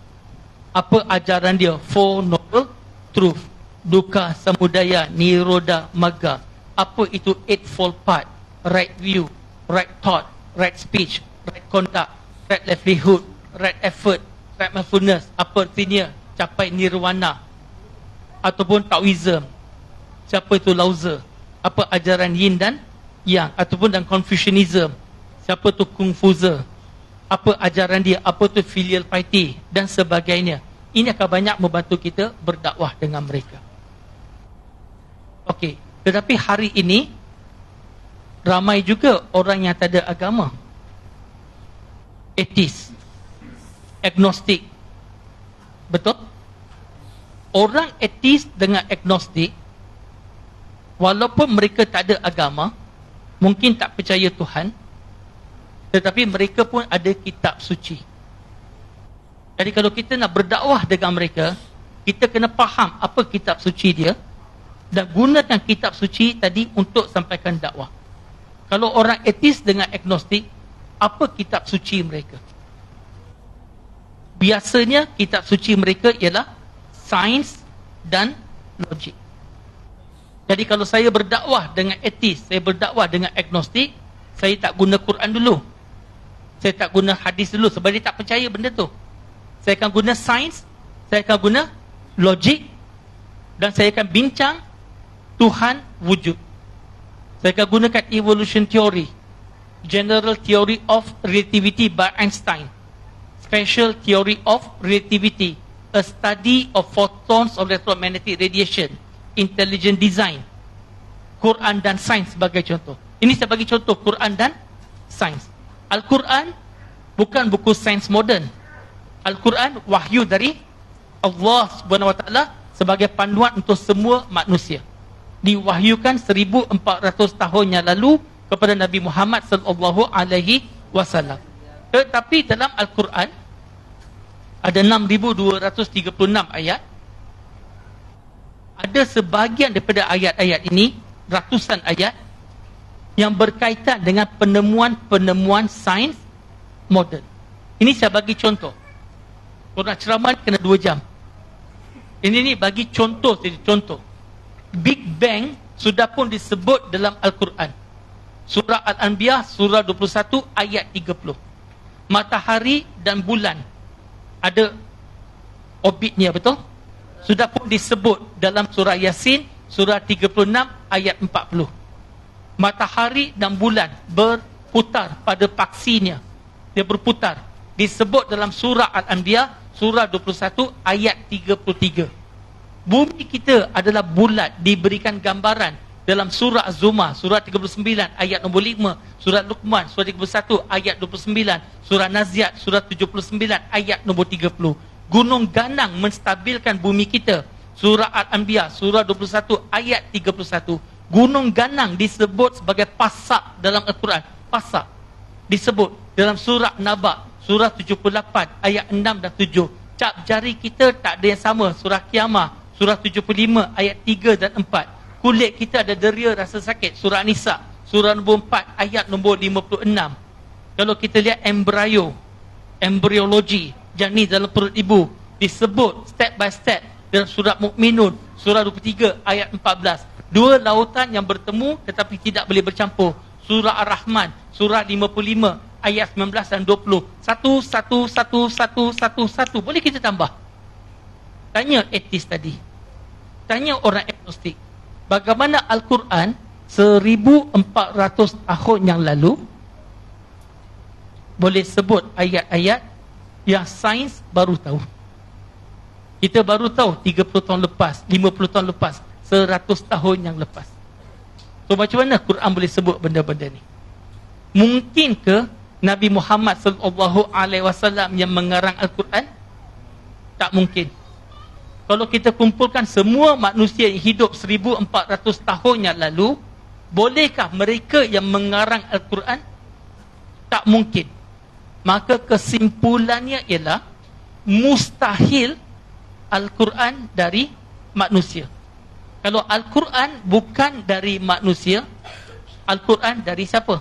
apa ajaran dia? Four Noble Truth, dukkha, samudaya, nirodha, magga. Apa itu eightfold path? Right view, right thought, right speech, right conduct, right livelihood, right effort, right mindfulness. Apa artinya? Capai nirwana. Ataupun Taoism, siapa itu Lao Tzu? Apa ajaran yin dan yang? Ataupun dan Confucianism, siapa tu Kung Fu Tzu? Apa ajaran dia? Apa tu filial piety dan sebagainya. Ini akan banyak membantu kita berdakwah dengan mereka. Okey, tetapi hari ini ramai juga orang yang tak ada agama. Atheist, agnostik. Betul? Orang atheist dengan agnostik, walaupun mereka tak ada agama, mungkin tak percaya Tuhan, tetapi mereka pun ada kitab suci. Jadi kalau kita nak berdakwah dengan mereka, kita kena faham apa kitab suci dia dan gunakan kitab suci tadi untuk sampaikan dakwah. Kalau orang ateis dengan agnostik, apa kitab suci mereka? Biasanya kitab suci mereka ialah sains dan logik. Jadi kalau saya berdakwah dengan ateis, saya berdakwah dengan agnostik, saya tak guna Quran dulu, saya tak guna hadis dulu sebab dia tak percaya benda tu. Saya akan guna sains, saya akan guna logik, dan saya akan bincang Tuhan wujud. Saya akan gunakan evolution theory, general theory of relativity by Einstein, special theory of relativity, a study of photons of electromagnetic radiation, intelligent design, Quran dan sains sebagai contoh. Ini saya bagi contoh Quran dan sains. Al-Quran bukan buku sains moden. Al-Quran wahyu dari Allah Subhanahu Wa Taala sebagai panduan untuk semua manusia. Diwahyukan 1400 tahun yang lalu kepada Nabi Muhammad sallallahu alaihi wasallam. Tetapi dalam Al-Quran ada 6236 ayat. Ada sebahagian daripada ayat-ayat ini, ratusan ayat, yang berkaitan dengan penemuan-penemuan sains moden. Ini saya bagi contoh. Kalau nak ceramah kena 2 jam. Ini ni bagi contoh, jadi contoh. Big Bang sudah pun disebut dalam Al-Quran. Surah Al-Anbiya, surah 21, ayat 30. Matahari dan bulan ada orbitnya, betul? Sudah pun disebut dalam surah Yasin, surah 36, ayat 40. Matahari dan bulan berputar pada paksinya. Dia berputar. Disebut dalam surah Al-Anbiya, surah 21, ayat 33. Bumi kita adalah bulat, diberikan gambaran dalam surah Az-Zumar, surah 39, ayat nombor 5, surah Luqman, surah 31, ayat 29, surah Naziat, surah 79, ayat nombor 30. Gunung ganang menstabilkan bumi kita, surah Al-Anbiya, surah 21, ayat 31. Gunung ganang disebut sebagai pasak dalam Al-Quran. Pasak disebut dalam surah Naba, surah 78, ayat 6 dan 7. Cap jari kita tak ada yang sama, surah Qiyamah, surah 75, ayat 3 dan 4. Kulit kita ada deria rasa sakit, surah Nisa, surah nombor 4, ayat nombor 56. Kalau kita lihat embryologi, janin dalam perut ibu, disebut step by step dalam surah Mukminun, surah 23, ayat 14. 2 lautan yang bertemu tetapi tidak boleh bercampur, surah Ar-Rahman, surah 55, ayat 19 dan 20. Satu. Boleh kita tambah? Tanya etis tadi. Tanya orang agnostik. Bagaimana Al-Quran 1400 tahun yang lalu boleh sebut ayat-ayat yang sains baru tahu. Kita baru tahu 30 tahun lepas, 50 tahun lepas, 100 tahun yang lepas. So macam mana Quran boleh sebut benda-benda ni? Mungkin ke Nabi Muhammad sallallahu alaihi wasallam yang mengarang Al-Quran? Tak mungkin. Kalau kita kumpulkan semua manusia yang hidup 1400 tahun yang lalu, bolehkah mereka yang mengarang Al-Quran? Tak mungkin. Maka kesimpulannya ialah mustahil Al-Quran dari manusia. Kalau Al-Quran bukan dari manusia, Al-Quran dari siapa?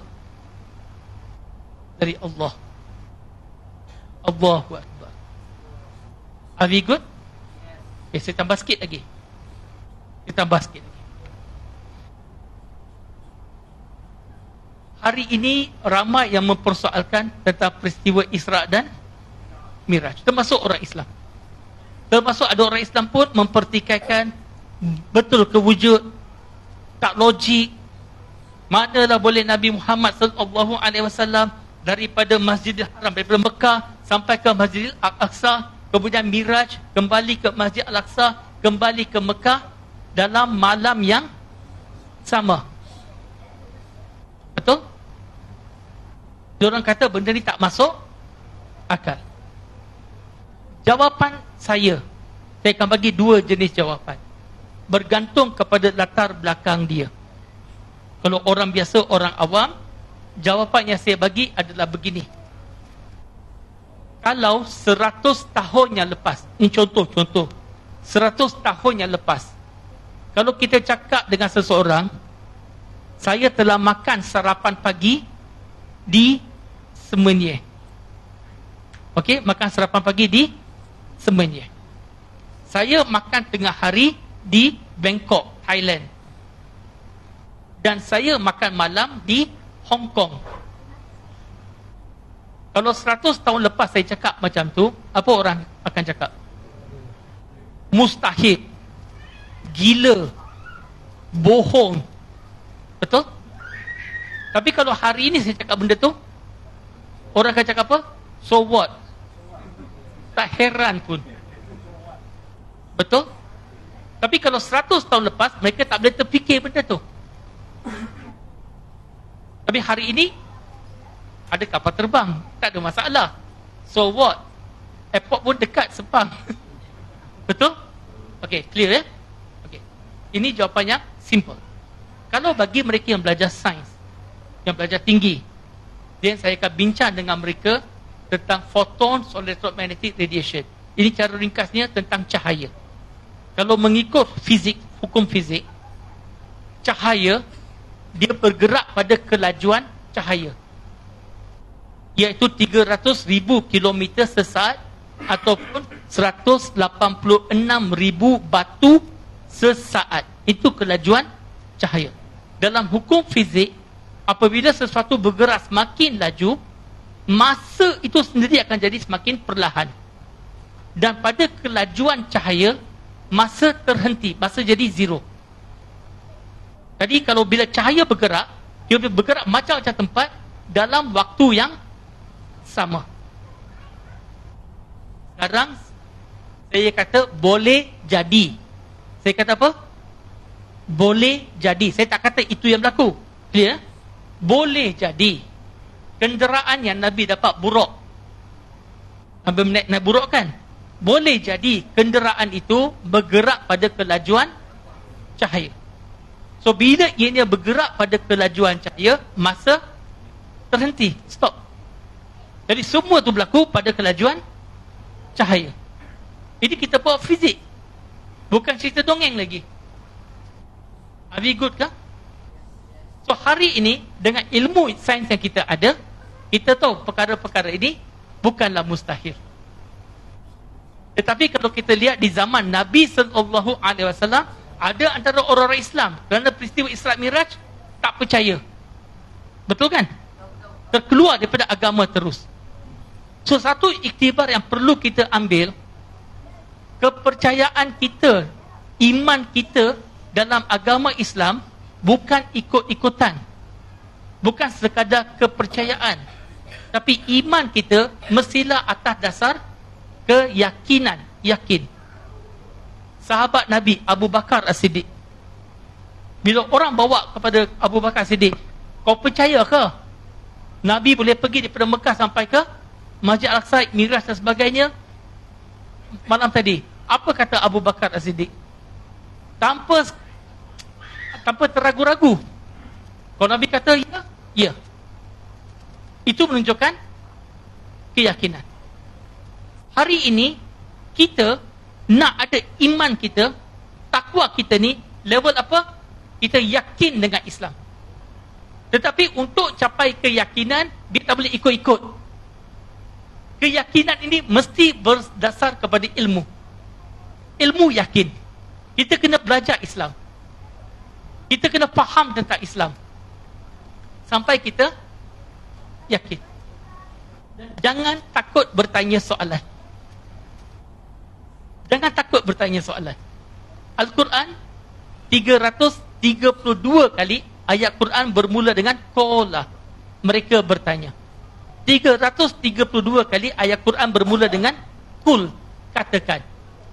Dari Allah. Allahu Akbar. Are we good? Okay, saya tambah sikit lagi. Hari ini ramai yang mempersoalkan tentang peristiwa Isra' dan Miraj, termasuk orang Islam. Termasuk ada orang Islam pun mempertikaikan betul ke wujud, tak logik. Manalah boleh Nabi Muhammad sallallahu alaihi wasallam daripada Masjidil Haram, daripada Mekah sampai ke Masjidil Al-Aqsa, kemudian Miraj, kembali ke Masjid Al-Aqsa, kembali ke Mekah dalam malam yang sama. Betul? Diorang kata benda ni tak masuk akal. Jawapan saya akan bagi dua jenis jawapan, bergantung kepada latar belakang dia. Kalau orang biasa, orang awam, jawapan yang saya bagi adalah begini. Kalau 100 tahun yang lepas, ini contoh 100 tahun yang lepas, kalau kita cakap dengan seseorang, saya telah makan sarapan pagi di Semenyih. Okey, makan sarapan pagi di Semenyih. Saya makan tengah hari di Bangkok, Thailand. Dan saya makan malam di Hong Kong. Kalau 100 tahun lepas saya cakap macam tu, apa orang akan cakap? Mustahil, gila, bohong. Betul? Tapi kalau hari ini saya cakap benda tu, orang akan cakap apa? So what? Tak heran pun. Betul? Tapi kalau 100 tahun lepas, mereka tak boleh terfikir benda tu. Tapi hari ini ada kapal terbang, tak ada masalah. So what? Airport pun dekat Sepang. Betul? Okey, clear ya? Okey. Ini jawapannya simple. Kalau bagi mereka yang belajar sains, yang belajar tinggi, dan saya akan bincang dengan mereka tentang photons or electromagnetic radiation. Ini cara ringkasnya tentang cahaya. Kalau mengikut fizik, hukum fizik, cahaya dia bergerak pada kelajuan cahaya, iaitu 300,000 km sesaat ataupun 186,000 batu sesaat. Itu kelajuan cahaya. Dalam hukum fizik, apabila sesuatu bergerak semakin laju, masa itu sendiri akan jadi semakin perlahan. Dan pada kelajuan cahaya, masa terhenti, masa jadi zero. Jadi kalau bila cahaya bergerak, dia bergerak macam-macam tempat dalam waktu yang sama. Sekarang saya kata boleh jadi. Saya kata apa? Boleh jadi. Saya tak kata itu yang berlaku. Clear? Boleh jadi kenderaan yang Nabi dapat buruk, Nabi naik buruk kan? Boleh jadi kenderaan itu bergerak pada kelajuan cahaya. So bila ianya bergerak pada kelajuan cahaya, masa terhenti, stop. Jadi semua tu berlaku pada kelajuan cahaya. Ini kita buat fizik, bukan cerita dongeng lagi. Are we good kah? So hari ini dengan ilmu sains yang kita ada, kita tahu perkara-perkara ini bukanlah mustahil. Tetapi kalau kita lihat di zaman Nabi sallallahu alaihi wasallam, ada antara orang-orang Islam kerana peristiwa Isra' Miraj tak percaya. Betul kan? terkeluar daripada agama terus. So satu iktibar yang perlu kita ambil, kepercayaan kita, iman kita dalam agama Islam bukan ikut-ikutan, bukan sekadar kepercayaan, tapi iman kita mestilah atas dasar keyakinan, yakin. Sahabat Nabi Abu Bakar As-Siddiq, bila orang bawa kepada Abu Bakar As-Siddiq, kau percaya ke Nabi boleh pergi daripada Mekah sampai ke Masjid Al-Aqsa, Miraj dan sebagainya malam tadi? Apa kata Abu Bakar As-Siddiq? Tanpa teragu-ragu, kalau Nabi kata ya, ya. Itu menunjukkan keyakinan. Hari ini kita nak ada iman kita, takwa kita ni level apa? Kita yakin dengan Islam. Tetapi untuk capai keyakinan, dia tak boleh ikut-ikut. Keyakinan ini mesti berdasar kepada ilmu. Ilmu yakin. Kita kena belajar Islam. Kita kena faham tentang Islam sampai kita yakin. Jangan takut bertanya soalan. Jangan takut bertanya soalan. Al-Quran 332 kali ayat Quran bermula dengan qala. Mereka bertanya. 332 kali ayat Quran bermula dengan kul, katakan.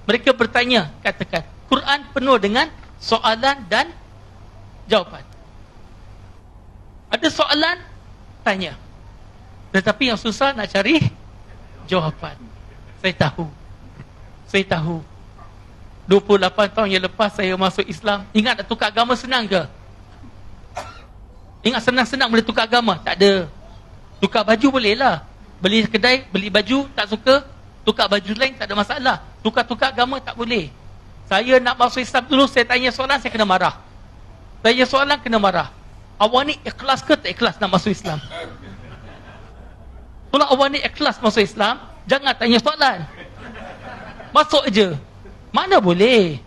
Mereka bertanya, katakan. Quran penuh dengan soalan dan jawapan. Ada soalan, tanya. Tetapi yang susah nak cari jawapan. Saya tahu. 28 tahun yang lepas saya masuk Islam. Ingat nak tukar agama senang ke? Ingat senang-senang boleh tukar agama? Tak ada. Tukar baju boleh lah. Beli kedai, beli baju, tak suka, tukar baju lain, tak ada masalah. Tukar-tukar agama tak boleh. Saya nak masuk Islam dulu, saya tanya soalan, saya kena marah. Tanya soalan, kena marah. Awak ni ikhlas ke tak ikhlas nak masuk Islam? Kalau awak ni ikhlas masuk Islam, jangan tanya soalan. Masuk je. Mana boleh.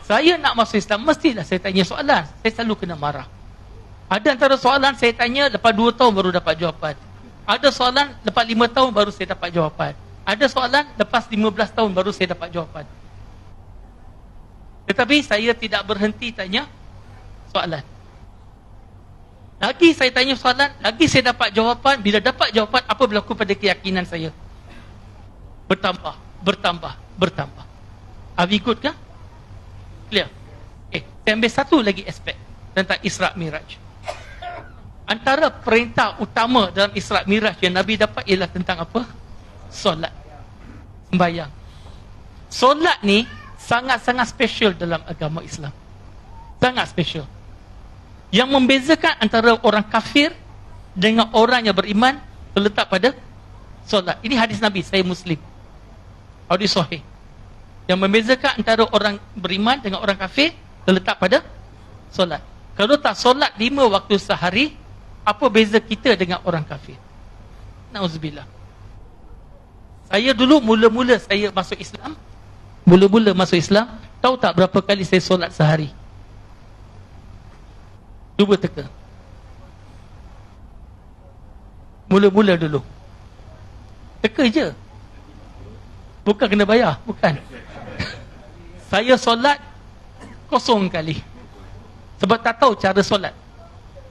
Saya nak masuk Islam, mestilah saya tanya soalan. Saya selalu kena marah. Ada antara soalan saya tanya, lepas 2 tahun baru dapat jawapan. Ada soalan, lepas 5 tahun baru saya dapat jawapan. Ada soalan, lepas 15 tahun baru saya dapat jawapan. Tetapi saya tidak berhenti tanya soalan. Lagi saya tanya soalan, lagi saya dapat jawapan. Bila dapat jawapan, apa berlaku pada keyakinan saya? Bertambah. Are we good ke? Clear? Saya ambil satu lagi aspek tentang Isra' Miraj. Antara perintah utama dalam Isra' Miraj yang Nabi dapat ialah tentang apa? Solat. Sembahyang. Solat ni sangat-sangat special dalam agama Islam. Sangat special. Yang membezakan antara orang kafir dengan orang yang beriman terletak pada solat. Ini hadis Nabi, saya Muslim. Hadis sahih. Yang membezakan antara orang beriman dengan orang kafir terletak pada solat. Kalau tak solat 5 waktu sehari, apa beza kita dengan orang kafir? Nauzubillah. Saya dulu mula-mula saya masuk Islam, tahu tak berapa kali saya solat sehari? Cuba teka. Mula-mula dulu. Teka je. Bukan kena bayar, bukan. Saya solat 0 kali. Sebab tak tahu cara solat.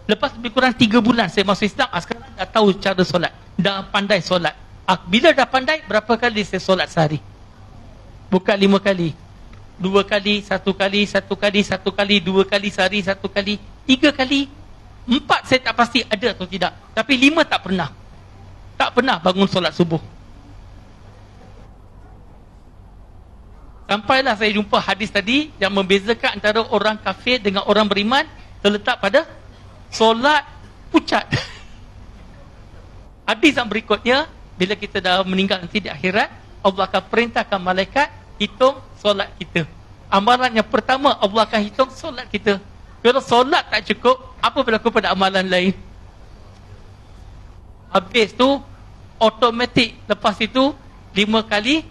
Lepas lebih kurang 3 bulan saya masuk Islam, sekarang dah tahu cara solat. Dah pandai solat. Bila dah pandai, berapa kali saya solat sehari? Bukan 5 kali. 2 kali, 1 kali, 1 kali, 1 kali, 2 kali sehari, 1 kali, 3 kali, 4 saya tak pasti ada atau tidak. Tapi 5 tak pernah. Tak pernah bangun solat subuh. Sampailah saya jumpa hadis tadi yang membezakan antara orang kafir dengan orang beriman terletak pada solat pucat. Hadis yang berikutnya, bila kita dah meninggal nanti di akhirat, Allah akan perintahkan malaikat hitung solat kita. Amalan yang pertama Allah akan hitung solat kita. Kalau solat tak cukup, apa berlaku pada amalan lain? Habis tu automatik, lepas itu 5 kali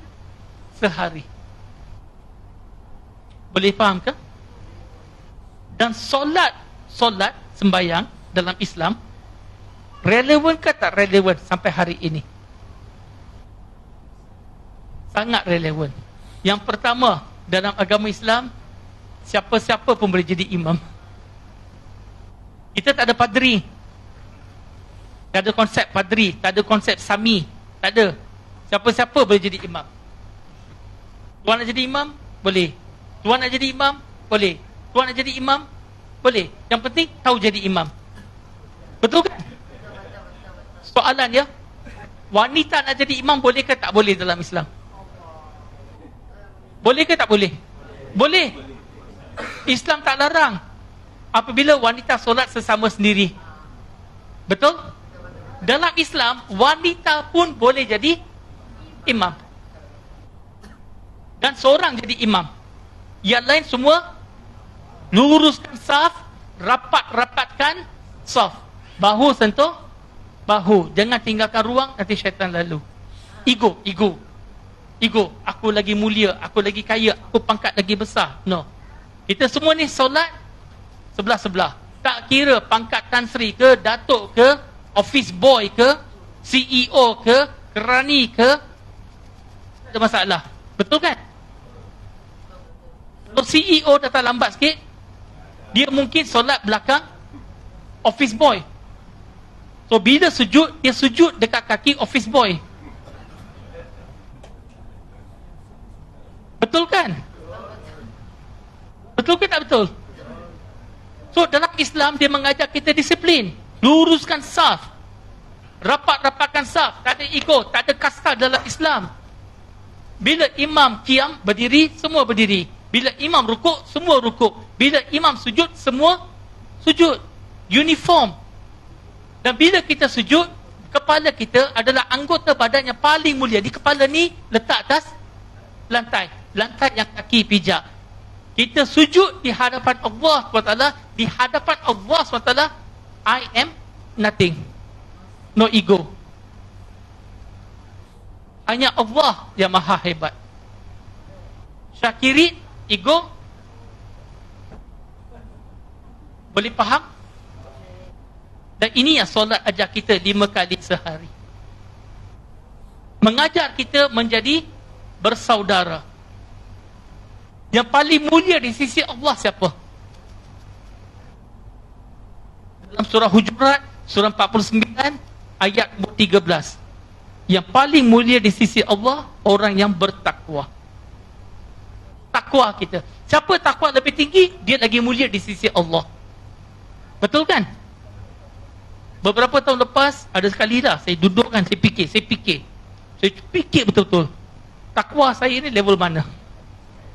sehari. Boleh faham ke? Dan solat sembahyang dalam Islam Relevan ke tak relevan sampai hari ini? Sangat relevan. Yang pertama, dalam agama Islam, siapa-siapa pun boleh jadi imam. Kita tak ada padri. Tak ada konsep padri, tak ada konsep sami. Tak ada. Siapa-siapa boleh jadi imam. Tuan nak jadi imam? Boleh. Tuan nak jadi imam? Boleh. Tuan nak jadi imam? Boleh. Yang penting tahu jadi imam. Betul kan? Soalan dia, wanita nak jadi imam boleh ke tak boleh dalam Islam? Boleh ke tak boleh? Boleh. Islam tak larang apabila wanita solat sesama sendiri. Betul? Dalam Islam, wanita pun boleh jadi imam. Dan seorang jadi imam. Yang lain semua luruskan saf, rapat-rapatkan saf. Bahu sentuh bahu. Jangan tinggalkan ruang, nanti syaitan lalu. Ego. Aku lagi mulia, aku lagi kaya, aku pangkat lagi besar. No. Kita semua ni solat sebelah-sebelah. Tak kira pangkat Tan Sri ke, datuk ke, office boy ke, CEO ke, kerani ke, tak ada masalah. Betul kan? Kalau CEO datang lambat sikit, dia mungkin solat belakang office boy. So bila sujud, dia sujud dekat kaki office boy. Betul kan? Betul ke tak betul? So dalam Islam dia mengajak kita disiplin. Luruskan saf. Rapat-rapatkan saf. Tak ada ego, tak ada kasta dalam Islam. Bila imam qiyam, berdiri, semua berdiri. Bila imam rukuk, semua rukuk. Bila imam sujud, semua sujud. Uniform. Dan bila kita sujud, kepala kita adalah anggota badan yang paling mulia. Di kepala ni letak atas lantai. Lantai yang kaki pijak. Kita sujud di hadapan Allah SWT. Di hadapan Allah SWT, I am nothing. No ego. Hanya Allah yang maha hebat. Syakirin, ego. Boleh faham? Dan ini yang solat ajar kita 5 kali sehari. Mengajar kita menjadi bersaudara. Yang paling mulia di sisi Allah siapa? Dalam surah Hujurat, surah 49, ayat 13. Yang paling mulia di sisi Allah, orang yang bertakwa. Takwa kita. Siapa takwa lebih tinggi, dia lagi mulia di sisi Allah. Betul kan? Beberapa tahun lepas, ada sekali lah, saya duduk kan, saya fikir betul-betul. Takwa saya ni level mana?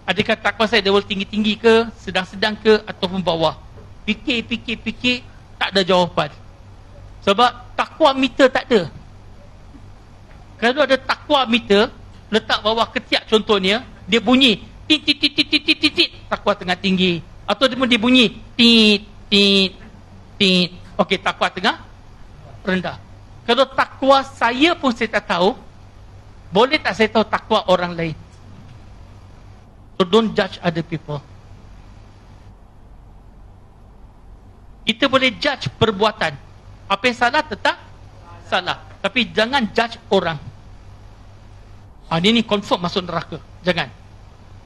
Adakah takwa saya level tinggi-tinggi ke, sedang-sedang ke, ataupun bawah? Fikir, tak ada jawapan. Sebab takwa meter tak ada. Kalau ada takwa meter, letak bawah ketiak contohnya, dia bunyi, tit, takwa tengah tinggi. Atau dia bunyi, tit. Okey, takwa tengah rendah. Kalau takwa saya pun saya tak tahu, boleh tak saya tahu takwa orang lain? So don't judge other people. Kita boleh judge perbuatan. Apa yang salah tetap salah. Tapi jangan judge orang. Dia ni confirm masuk neraka. Jangan.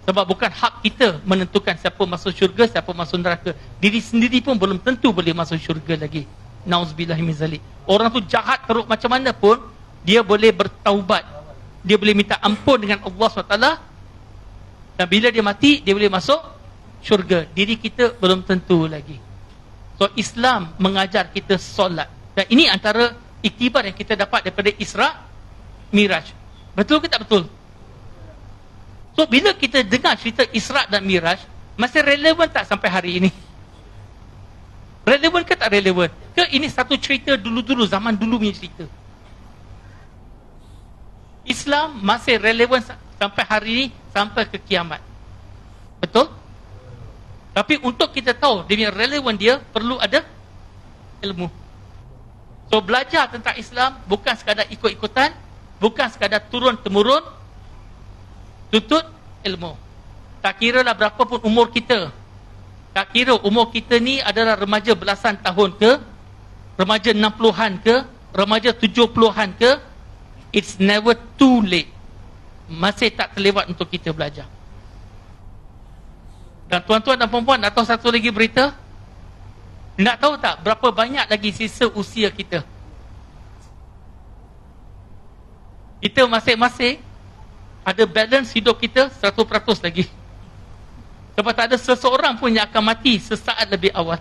Sebab bukan hak kita menentukan siapa masuk syurga, siapa masuk neraka. Diri sendiri pun belum tentu boleh masuk syurga lagi. Nauzubillah min zalik. Orang tu jahat teruk macam mana pun, dia boleh bertaubat. Dia boleh minta ampun dengan Allah SWT. Dan bila dia mati, dia boleh masuk syurga. Diri kita belum tentu lagi. So Islam mengajar kita solat. Dan ini antara iktibar yang kita dapat daripada Isra' Miraj. Betul ke tak betul? So bila kita dengar cerita Isra' dan Miraj, masih relevan tak sampai hari ini? Relevan ke tak relevan? Ke ini satu cerita dulu-dulu, zaman dulu punya cerita? Islam masih relevan sampai hari ini, sampai ke kiamat. Betul? Tapi untuk kita tahu dia punya relevan dia, perlu ada ilmu. So belajar tentang Islam bukan sekadar ikut-ikutan, bukan sekadar turun-temurun, tuntut ilmu. Tak kira lah berapa pun umur kita. Tak kira umur kita ni adalah remaja belasan tahun ke remaja 60-an ke, remaja 70-an ke, it's never too late. Masih tak terlewat untuk kita belajar. Dan tuan-tuan dan puan-puan, nak tahu satu lagi berita? Nak tahu tak berapa banyak lagi sisa usia kita? Kita masing-masing ada balance hidup kita 100% lagi. Sebab tak ada seseorang pun yang akan mati sesaat lebih awal.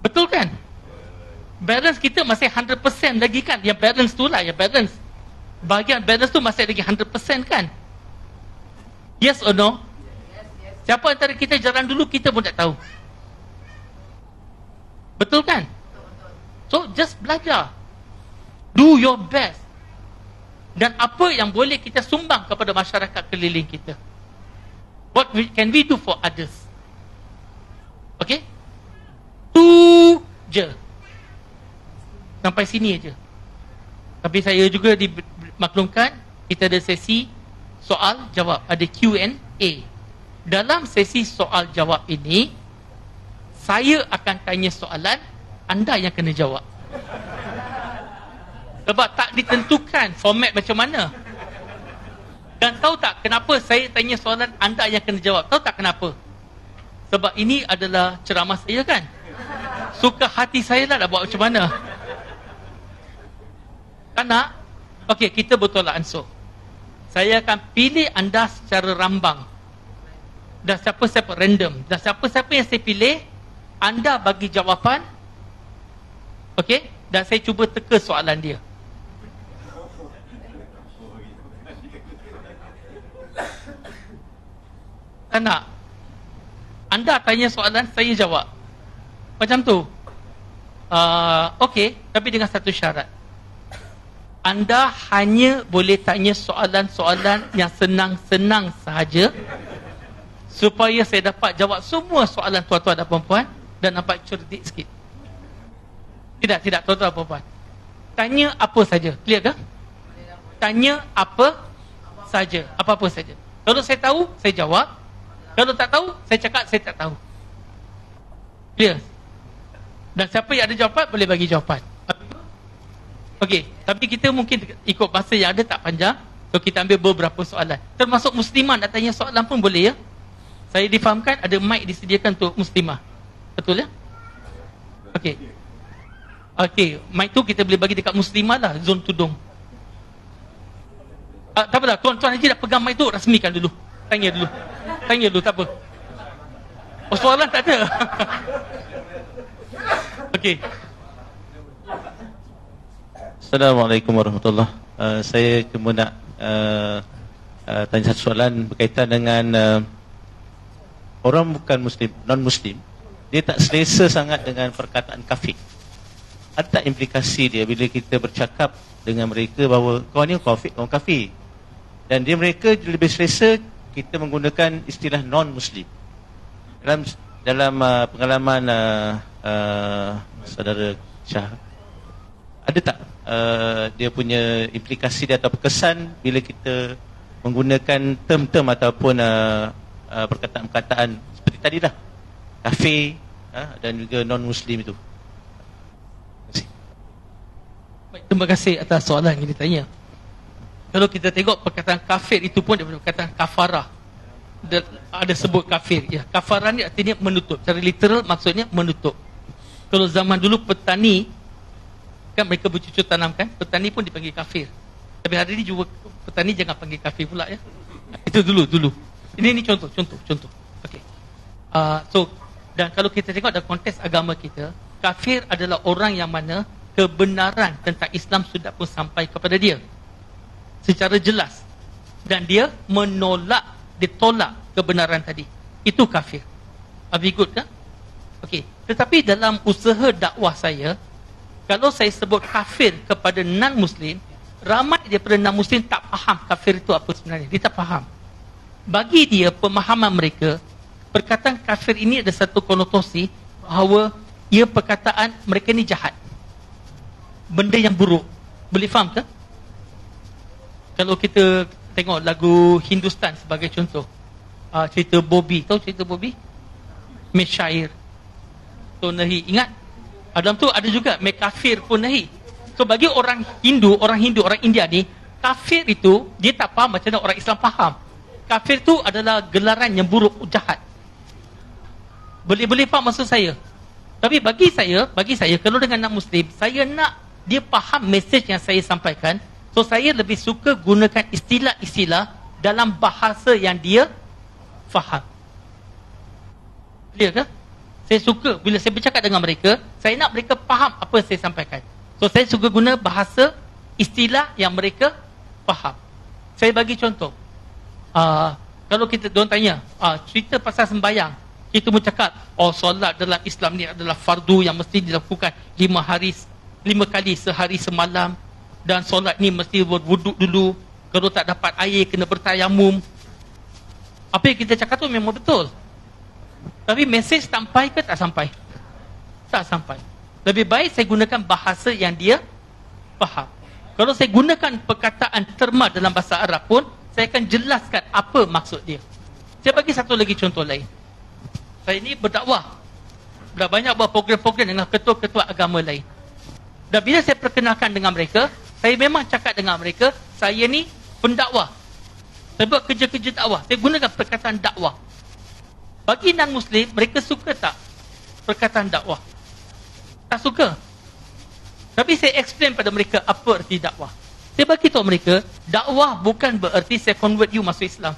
Betul kan? Balance kita masih 100% lagi kan? Yang balance tu lah, yang balance. Bahagian balance tu masih lagi 100% kan? Yes or no? Siapa antara kita jalan dulu, kita pun tak tahu. Betul kan? So, just belajar. Do your best. Dan apa yang boleh kita sumbang kepada masyarakat keliling kita. What can we do for others? Okay? Tu je. Sampai sini aja. Tapi saya juga dimaklumkan, kita ada sesi soal jawab, ada Q&A. Dalam sesi soal jawab ini, saya akan tanya soalan, anda yang kena jawab. Sebab tak ditentukan format macam mana. Dan tahu tak kenapa saya tanya soalan, anda yang kena jawab? Tahu tak kenapa? Sebab ini adalah ceramah saya kan? Suka hati saya lah nak buat macam mana. Tak nak? Okey, kita bertolak ansur. Saya akan pilih anda secara rambang. Dan siapa-siapa random. Dan siapa-siapa yang saya pilih, anda bagi jawapan. Okey? Dan saya cuba teka soalan dia. Tak nak? Anda tanya soalan, saya jawab. Macam tu. Okey, tapi dengan satu syarat. Anda hanya boleh tanya soalan-soalan yang senang-senang sahaja, supaya saya dapat jawab semua soalan tuan-tuan dan puan-puan dan nampak cerdik sikit. Tidak, tuan-tuan dan puan-puan. Tanya apa saja. Clear ke? Tanya apa saja. Apa-apa saja. Kalau saya tahu, saya jawab. Kalau tak tahu, saya cakap saya tak tahu. Clear? Dan siapa yang ada jawapan, boleh bagi jawapan. Okey, tapi kita mungkin ikut masa yang ada tak panjang. So kita ambil beberapa soalan. Termasuk muslimah nak tanya soalan pun boleh ya. Saya difahamkan ada mic disediakan untuk muslimah. Betul ya? Okey. Okey, mic tu kita boleh bagi dekat muslimah lah, zon tudung. Tak apalah, tuan-tuan Haji dah pegang mic tu, rasmikan dulu. Tanya dulu, tak apa. Oh, soalan tak ada. Okey. Assalamualaikum warahmatullahi wabarakatuh. Saya cuma nak tanya satu soalan berkaitan dengan orang bukan Muslim, non-Muslim. Dia tak selesa sangat dengan perkataan kafir. Ada tak implikasi dia bila kita bercakap dengan mereka bahawa kau ni kau kafir? Dan mereka lebih selesa kita menggunakan istilah non-Muslim. Dalam pengalaman saudara Syah, ada tak dia punya implikasi dia atau kesan bila kita menggunakan term-term ataupun perkataan-perkataan seperti tadi lah, kafir dan juga non-Muslim itu? Terima kasih. Baik, terima kasih atas soalan yang ditanya. Kalau kita tengok perkataan kafir itu pun daripada perkataan kafarah. Ada sebut kafir. Ya, kafarah ni artinya menutup. Secara literal maksudnya menutup. Kalau zaman dulu petani, kan mereka bercucuk tanam kan, petani pun dipanggil kafir. Tapi hari ini juga petani jangan panggil kafir pula ya. Itu dulu. Ini contoh. Okey. So dan kalau kita tengok dalam konteks agama kita, kafir adalah orang yang mana kebenaran tentang Islam sudah pun sampai kepada dia secara jelas, dan dia ditolak kebenaran tadi. Itu kafir. Abi good kan? Okey. Tetapi dalam usaha dakwah saya, kalau saya sebut kafir kepada non-Muslim, ramai daripada non-Muslim tak faham kafir itu apa sebenarnya. Dia tak faham. Bagi dia, pemahaman mereka, perkataan kafir ini ada satu konotasi bahawa ia perkataan mereka ni jahat. Benda yang buruk. Boleh faham ke? Kalau kita tengok lagu Hindustan sebagai contoh, cerita Bobby, tahu cerita Bobby? Mesyair. tu nahi. Ingat, dalam tu ada juga mekafir pun nahi. So bagi orang Hindu, orang India ni, kafir itu dia tak faham macam mana orang Islam faham. Kafir tu adalah gelaran yang buruk, jahat. Boleh faham maksud saya? Tapi bagi saya kalau dengan anak Muslim, saya nak dia faham mesej yang saya sampaikan. So saya lebih suka gunakan istilah-istilah dalam bahasa yang dia faham. Clear ke? Saya suka bila saya bercakap dengan mereka, saya nak mereka faham apa yang saya sampaikan. So saya suka guna bahasa istilah yang mereka faham. Saya bagi contoh. Kalau kita diorang tanya, cerita pasal sembahyang, kita pun cakap, solat dalam Islam ni adalah fardu yang mesti dilakukan 5 kali sehari semalam, dan solat ni mesti berwuduk dulu, kalau tak dapat air kena bertayamum. Apa yang kita cakap tu memang betul. Tapi mesej sampai ke tak sampai? Tak sampai. Lebih baik saya gunakan bahasa yang dia faham. Kalau saya gunakan perkataan terma dalam bahasa Arab pun, saya akan jelaskan apa maksud dia. Saya bagi satu lagi contoh lain. Saya ni berdakwah. Dah banyak buat program-program dengan ketua-ketua agama lain. Dan bila saya perkenalkan dengan mereka, saya memang cakap dengan mereka, saya ni pendakwah. Saya buat kerja-kerja dakwah. Saya gunakan perkataan dakwah. Bagi non-Muslim, mereka suka tak perkataan dakwah? Tak suka. Tapi saya explain pada mereka apa erti dakwah. Saya bagi tahu mereka, dakwah bukan bererti saya convert you masuk Islam.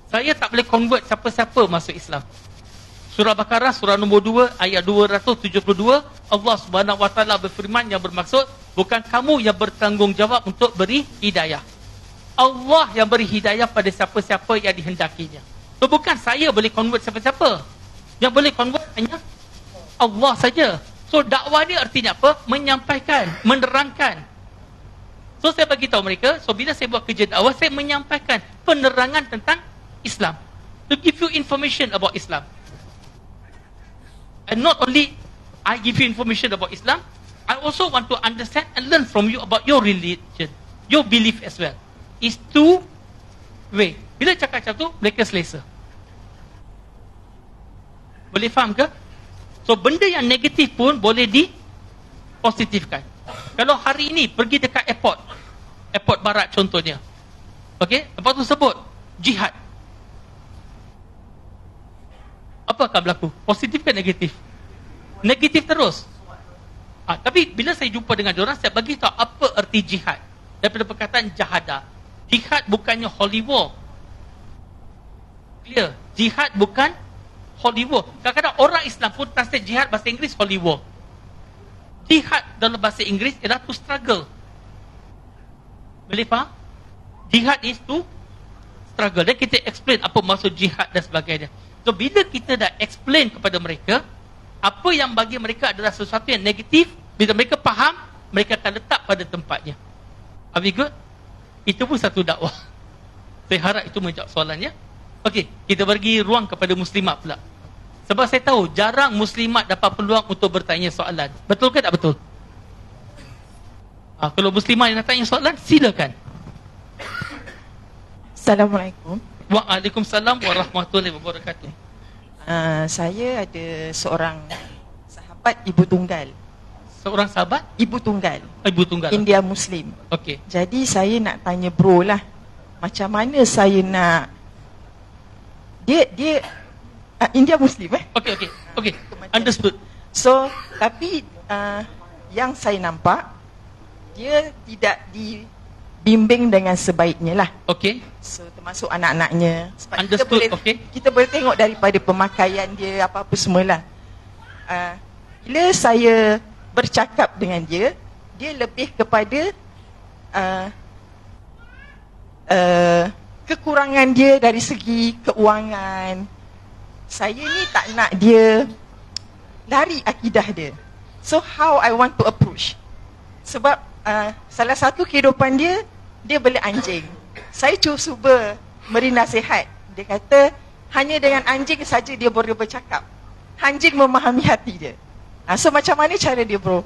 Saya tak boleh convert siapa-siapa masuk Islam. Surah Baqarah, surah nombor 2, ayat 272, Allah Subhanahu Wa Taala berfirman yang bermaksud, bukan kamu yang bertanggungjawab untuk beri hidayah. Allah yang beri hidayah pada siapa-siapa yang dihendakinya. So bukan saya boleh convert siapa-siapa. Yang boleh convert hanya Allah saja. So dakwah ni artinya apa? Menyampaikan, menerangkan. So saya bagi tahu mereka, so bila saya buat kerja dakwah, saya menyampaikan penerangan tentang Islam. To give you information about Islam. And not only I give you information about Islam, I also want to understand and learn from you about your religion, your belief as well. It's two way. Bila cakap macam tu, mereka selesa. Boleh faham ke? So benda yang negatif pun boleh dipositifkan. Kalau hari ini pergi dekat airport barat contohnya, okey, lepas tu sebut jihad, apa akan berlaku? Positif ke negatif? Negatif terus. Tapi bila saya jumpa dengan diorang, saya bagi tahu apa erti jihad daripada perkataan jahadah. Jihad bukannya holy war. Clear? Jihad bukan holy war. Kadang-kadang orang Islam pun translate jihad bahasa Inggeris holy war. Jihad dalam bahasa Inggeris ialah to struggle. Boleh faham? Jihad is to struggle. Dan kita explain apa maksud jihad dan sebagainya. So bila kita dah explain kepada mereka apa yang bagi mereka adalah sesuatu yang negatif, bila mereka faham, mereka akan letak pada tempatnya. Are we good? Itu pun satu dakwah. Saya harap itu menjawab soalannya. Okey, kita bagi ruang kepada muslimat pula. Sebab saya tahu jarang muslimat dapat peluang untuk bertanya soalan. Betul ke tak betul? Kalau muslimat yang nak tanya soalan, silakan. Assalamualaikum. Waalaikumsalam warahmatullahi wabarakatuh. Saya ada seorang sahabat ibu tunggal. Seorang sahabat? Ibu tunggal. Ibu tunggal. India Muslim. Okey. Jadi saya nak tanya bro lah, macam mana saya nak dia India Muslim Okey. Understood. So tapi yang saya nampak dia tidak dibimbing dengan sebaiknya lah. Okey. So termasuk anak-anaknya. Sebab Understood, kita boleh tengok daripada pemakaian dia, apa-apa semualah. Bila saya bercakap dengan dia, dia lebih kepada kekurangan dia dari segi keuangan. Saya ni tak nak dia lari akidah dia. So how I want to approach? Sebab salah satu kehidupan dia, dia beli anjing. Saya cuba beri nasihat. Dia kata hanya dengan anjing saja dia boleh bercakap. Anjing memahami hati dia. So macam mana cara dia bro?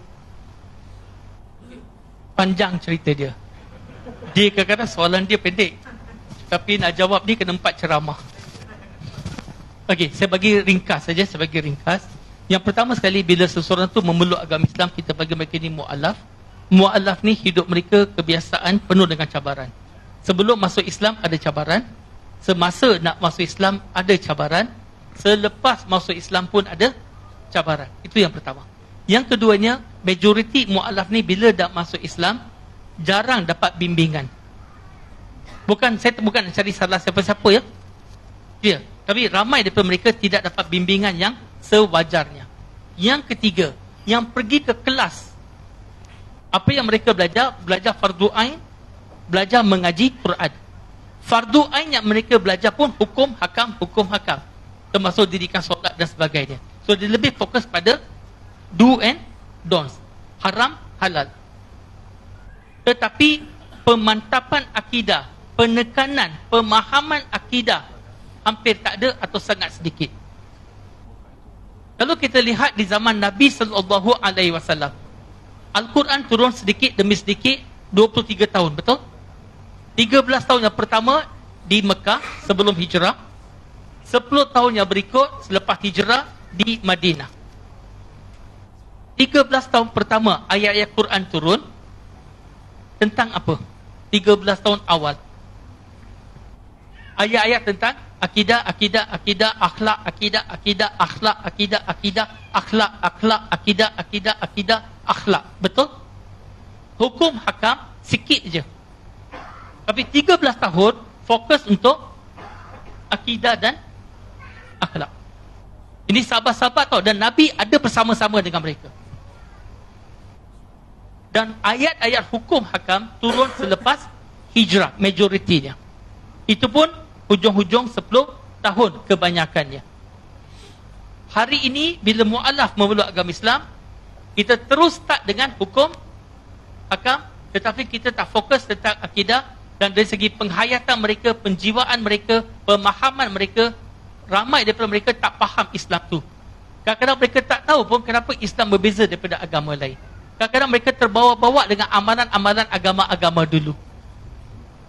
Panjang cerita dia. Dia kadang-kadang soalan dia pendek, tapi nak jawab ni kena 4 ceramah. Okey, saya bagi ringkas saja, saya bagi ringkas. Yang pertama sekali, bila seseorang tu memeluk agama Islam, kita bagi mereka ni mu'alaf. Mu'alaf ni hidup mereka kebiasaan penuh dengan cabaran. Sebelum masuk Islam ada cabaran, semasa nak masuk Islam ada cabaran, selepas masuk Islam pun ada cabaran. Itu yang pertama. Yang keduanya, majoriti mu'alaf ni bila dah masuk Islam jarang dapat bimbingan. Saya bukan cari salah siapa-siapa ya. Ya, tapi ramai daripada mereka tidak dapat bimbingan yang sewajarnya. Yang ketiga, yang pergi ke kelas, apa yang mereka belajar? Belajar fardu ain, belajar mengaji Quran. Fardu ain yang mereka belajar pun hukum hakam, termasuk didikan solat dan sebagainya. So dia lebih fokus pada do and don'ts, haram, halal. Tetapi pemantapan akidah, penekanan, pemahaman akidah hampir tak ada atau sangat sedikit. Kalau kita lihat di zaman Nabi SAW, Al-Quran turun sedikit demi sedikit 23 tahun, betul? 13 tahun yang pertama di Mekah sebelum hijrah, 10 tahun yang berikut selepas hijrah di Madinah. 13 tahun pertama ayat-ayat Quran turun tentang apa? 13 tahun awal. Ayat-ayat tentang akidah, akhlak, akidah, akhlak. Betul? Hukum hakam sikit je. Tapi 13 tahun fokus untuk akidah dan akhlak. Ini sahabat-sahabat tau, dan Nabi ada bersama-sama dengan mereka. Dan ayat-ayat hukum hakam turun selepas hijrah, majoritinya. Itu pun hujung-hujung 10 tahun kebanyakannya. Hari ini bila mu'alaf memeluk agama Islam, kita terus start dengan hukum hakam, tetapi kita tak fokus tentang akidah. Dan dari segi penghayatan mereka, penjiwaan mereka, pemahaman mereka, ramai daripada mereka tak faham Islam tu. Kadang-kadang mereka tak tahu pun kenapa Islam berbeza daripada agama lain. Kadang-kadang mereka terbawa-bawa dengan amalan-amalan agama-agama dulu.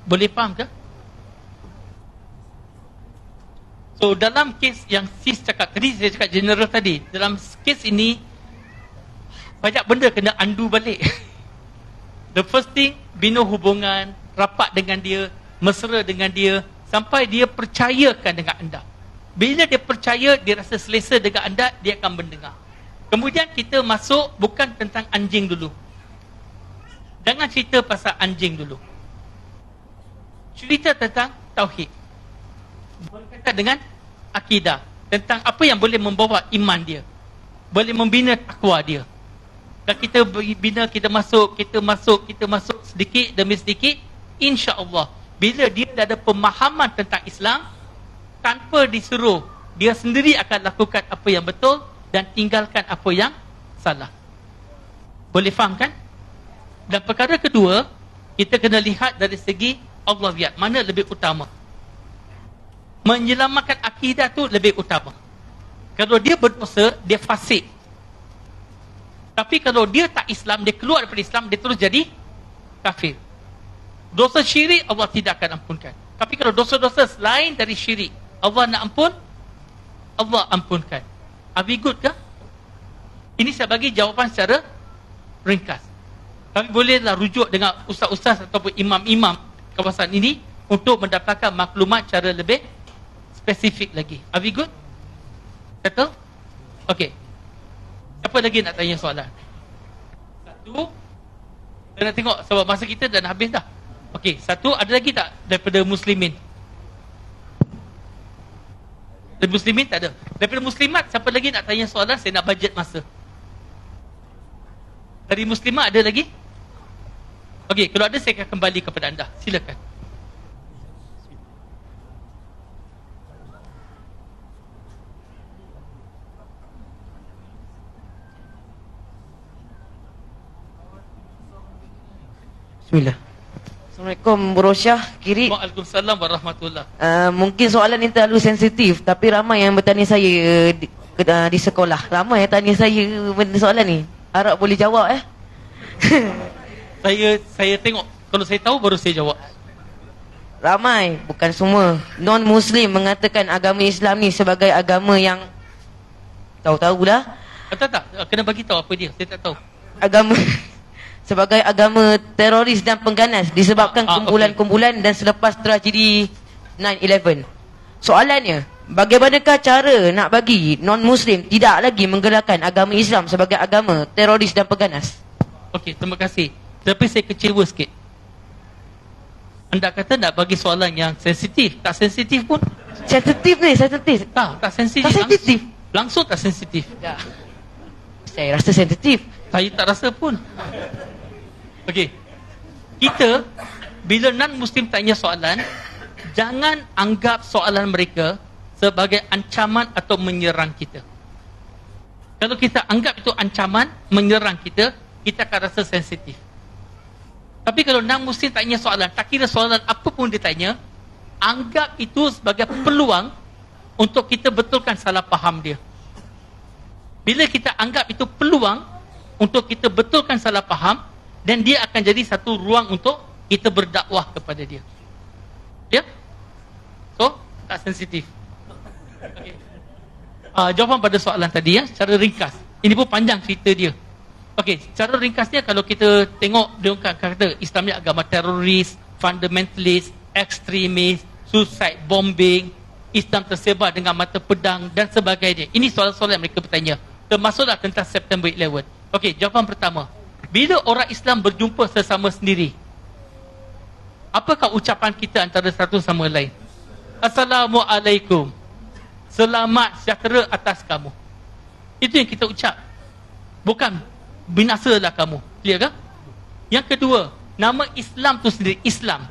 Boleh faham ke? So dalam kes yang sis cakap tadi, saya cakap general tadi, dalam kes ini banyak benda kena undo balik. The first thing, bina hubungan, rapat dengan dia, mesra dengan dia, sampai dia percayakan dengan anda. Bila dia percaya, dia rasa selesa dengan anda, dia akan mendengar. Kemudian kita masuk bukan tentang anjing dulu. Jangan cerita pasal anjing dulu. Cerita tentang tauhid. Berkaitan dengan akidah, tentang apa yang boleh membawa iman dia, boleh membina takwa dia. Dan kita bina, kita masuk sedikit demi sedikit, insya-Allah bila dia dah ada pemahaman tentang Islam, tanpa disuruh, dia sendiri akan lakukan apa yang betul dan tinggalkan apa yang salah. Boleh faham kan? Dan perkara kedua, kita kena lihat dari segi Allah lihat mana lebih utama. Menyelamatkan akidah tu lebih utama. Kalau dia berdosa, dia fasik. Tapi kalau dia tak Islam, dia keluar daripada Islam, dia terus jadi kafir. Dosa syirik Allah tidak akan ampunkan. Tapi kalau dosa-dosa selain dari syirik, Allah nak ampun, Allah ampunkan. Are we good ke? Ini saya bagi jawapan secara ringkas. Tapi bolehlah rujuk dengan ustaz-ustaz ataupun imam-imam kawasan ini untuk mendapatkan maklumat cara lebih spesifik lagi. Are we good? Settle? Okey. Apa lagi nak tanya soalan? Satu, saya nak tengok sebab masa kita dah habis dah. Okey, satu, ada lagi tak daripada muslimin? Dari muslimin tak ada. Daripada muslimat, siapa lagi nak tanya soalan? Saya nak bajet masa. Dari muslimat ada lagi? Okey, kalau ada saya akan kembali kepada anda. Silakan. Bismillah. Assalamualaikum Bu Rosyah, Kiri. Waalaikumsalam warahmatullahi. Mungkin soalan ini terlalu sensitif, tapi ramai yang bertanya saya di sekolah. Ramai yang tanya saya benda soalan ni. Harap boleh jawab Saya tengok, kalau saya tahu baru saya jawab. ramai, bukan semua, non-Muslim mengatakan agama Islam ni sebagai agama yang tahu-tahulah, Tak. Kena bagi tahu apa dia. Saya tak tahu. agama sebagai agama teroris dan pengganas disebabkan kumpulan-kumpulan dan selepas tragedi 9/11. Soalannya, bagaimanakah cara nak bagi non-Muslim tidak lagi menggelarkan agama Islam sebagai agama teroris dan pengganas? Okey, terima kasih. Tapi saya kecewa sikit. Anda kata nak bagi soalan yang sensitif. Tak sensitif pun. Sensitif ni, sensitif. Tak sensitif. Tak sensitif. Langsung tak sensitif. Ya. Saya rasa sensitif. Saya tak rasa pun. Okey. Kita, bila non-Muslim tanya soalan, jangan anggap soalan mereka sebagai ancaman atau menyerang kita. Kalau kita anggap itu ancaman, menyerang kita, kita akan rasa sensitif. Tapi kalau non-Muslim tanya soalan, tak kira soalan apa pun dia tanya, anggap itu sebagai peluang untuk kita betulkan salah faham dia. Bila kita anggap itu peluang untuk kita betulkan salah faham, dan dia akan jadi satu ruang untuk kita berdakwah kepada dia. Ya? So, tak sensitif. Okay. Jawapan pada soalan tadi ya, secara ringkas. Ini pun panjang cerita dia. Okey, secara ringkasnya kalau kita tengok dia kata Islam ni agama teroris, fundamentalist, ekstremis, suicide bombing, Islam tersebar dengan mata pedang dan sebagainya. Ini soalan-soalan yang mereka bertanya. Termasuklah tentang September 11. Okey, jawapan pertama. Bila orang Islam berjumpa sesama sendiri, apakah ucapan kita antara satu sama lain? Assalamualaikum. Selamat sejahtera atas kamu. Itu yang kita ucap. Bukan binasalah kamu. Clear ke? Yang kedua, nama Islam tu sendiri, Islam.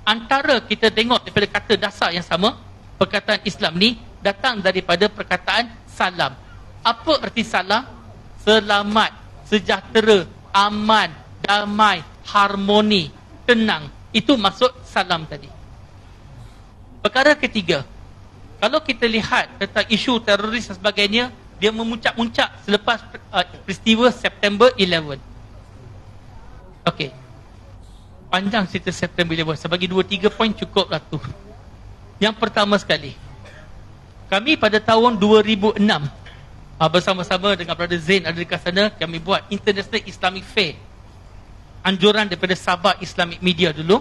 Antara kita tengok daripada kata dasar yang sama, perkataan Islam ni datang daripada perkataan salam. Apa erti salam? Selamat, sejahtera, aman, damai, harmoni, tenang. Itu maksud salam tadi. Perkara ketiga, kalau kita lihat tentang isu teroris dan sebagainya, dia memuncak-muncak selepas peristiwa September 11. Okey. Panjang cerita September 11. Saya bagi 2-3 poin cukuplah tu. Yang pertama sekali, kami pada tahun 2006 bersama-sama dengan Brother Zain ada dekat sana, kami buat International Islamic Fair. Anjuran daripada Sabah Islamic Media dulu,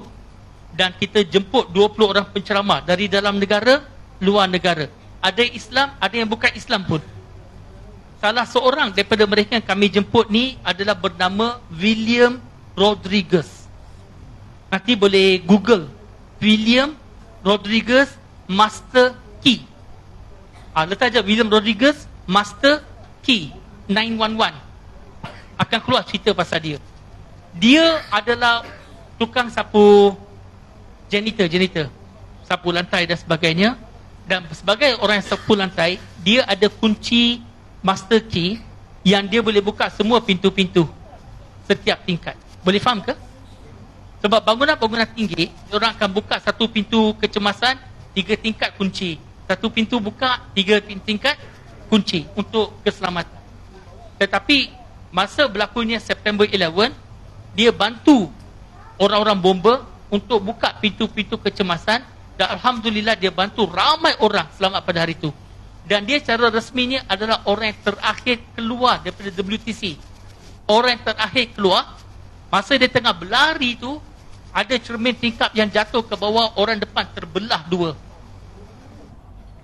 dan kita jemput 20 orang penceramah dari dalam negara, luar negara. Ada Islam, ada yang bukan Islam pun. Salah seorang daripada mereka yang kami jemput ni adalah bernama William Rodriguez. Nanti boleh Google William Rodriguez Master Key. Letak je William Rodriguez Master Key 911. Akan keluar cerita pasal dia. Dia adalah tukang sapu janitor, sapu lantai dan sebagainya. Dan sebagai orang yang sapu lantai, dia ada kunci master key yang dia boleh buka semua pintu-pintu setiap tingkat. Boleh faham ke? Sebab bangunan-bangunan tinggi, orang akan buka satu pintu kecemasan, 3 tingkat kunci. Satu pintu buka, 3 tingkat kunci untuk keselamatan. Tetapi masa berlakunya September 11, dia bantu orang-orang bomba untuk buka pintu-pintu kecemasan, dan Alhamdulillah dia bantu ramai orang selamat pada hari itu. Dan dia secara resminya adalah orang yang terakhir keluar daripada WTC. Orang yang terakhir keluar, masa dia tengah berlari tu, ada cermin tingkap yang jatuh ke bawah, orang depan terbelah 2.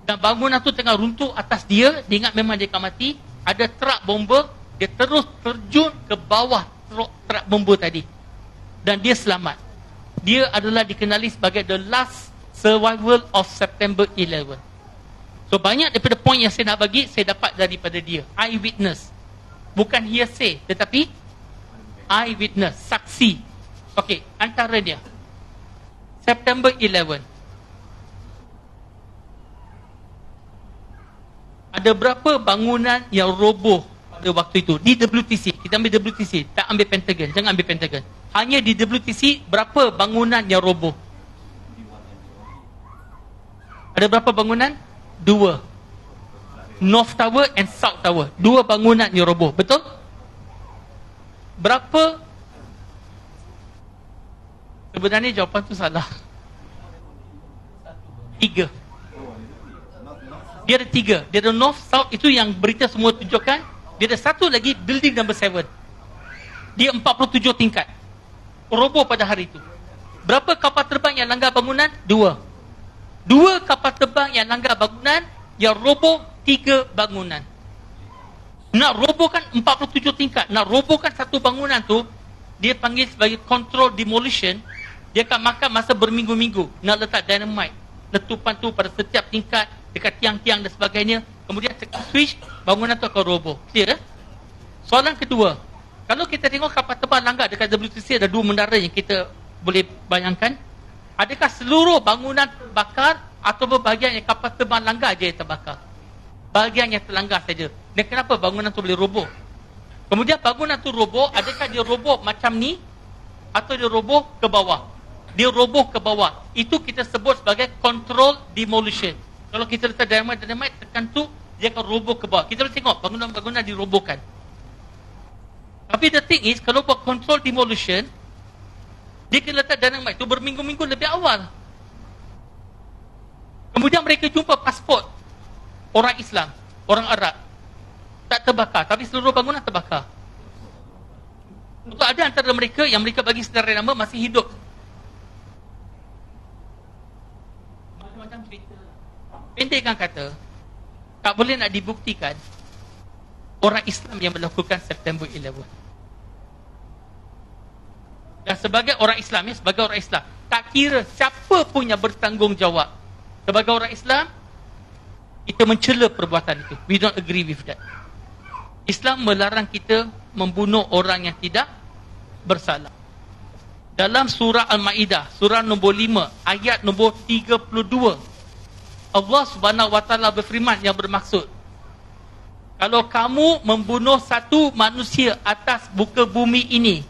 Dan bangunan tu tengah runtuh atas dia, dia ingat memang dia akan mati. Ada truk bomba, dia terus terjun ke bawah truk bomba tadi. Dan dia selamat. Dia adalah dikenali sebagai the last survival of September 11. So banyak daripada poin yang saya nak bagi, saya dapat daripada dia. Eyewitness. Bukan hearsay, tetapi eyewitness, saksi. Okey, antara dia September 11. Ada berapa bangunan yang roboh pada waktu itu di WTC? Kita ambil WTC, tak ambil Pentagon. Jangan ambil Pentagon. Hanya di WTC, berapa bangunan yang roboh? Ada berapa bangunan? 2. North Tower and South Tower. 2 bangunan yang roboh. Betul? Berapa? Sebenarnya jawapan tu salah. 3. Dia ada 3. Dia ada north, south, itu yang berita semua tunjukkan. Dia ada satu lagi, building number 7. Dia 47 tingkat. Roboh pada hari itu. Berapa kapal terbang yang langgar bangunan? 2. 2 kapal terbang yang langgar bangunan, yang roboh 3 bangunan. Nak robohkan 47 tingkat, nak robohkan satu bangunan tu, dia panggil sebagai control demolition. Dia akan makan masa berminggu-minggu. Nak letak dynamite, letupan tu pada setiap tingkat, dekat tiang-tiang dan sebagainya. Kemudian tekan switch, bangunan tu akan roboh. Clear? Soalan kedua, kalau kita tengok kapal terbang langgar dekat WTC, ada 2 menara yang kita boleh bayangkan. Adakah seluruh bangunan terbakar atau bahagian yang kapal terbang langgar je yang terbakar? Bahagian yang terlanggar saja. Dan kenapa bangunan tu boleh roboh? Kemudian bangunan tu roboh, adakah dia roboh macam ni atau dia roboh ke bawah? Dia roboh ke bawah. Itu kita sebut sebagai control demolition. Kalau kita letak dynamite tekan tu, dia akan roboh ke bawah. Kita boleh tengok bangunan-bangunan dirobohkan. Tapi the thing is, kalau buat control demolition, dia kena letak dynamite tu berminggu-minggu lebih awal. Kemudian mereka jumpa pasport orang Islam, orang Arab. Tak terbakar, tapi seluruh bangunan terbakar. Untuk ada antara mereka yang mereka bagi senarai nama masih hidup. Macam-macam cerita. Pendekkan kata, tak boleh nak dibuktikan orang Islam yang melakukan September 11. Dan sebagai orang Islam, sebagai orang Islam, tak kira siapa pun yang bertanggungjawab. Sebagai orang Islam, kita mencela perbuatan itu. We don't agree with that. Islam melarang kita membunuh orang yang tidak bersalah. Dalam surah Al-Ma'idah, surah nombor 5, ayat nombor 32, Allah Subhanahu Wa Taala berfirman yang bermaksud, kalau kamu membunuh satu manusia atas muka bumi ini,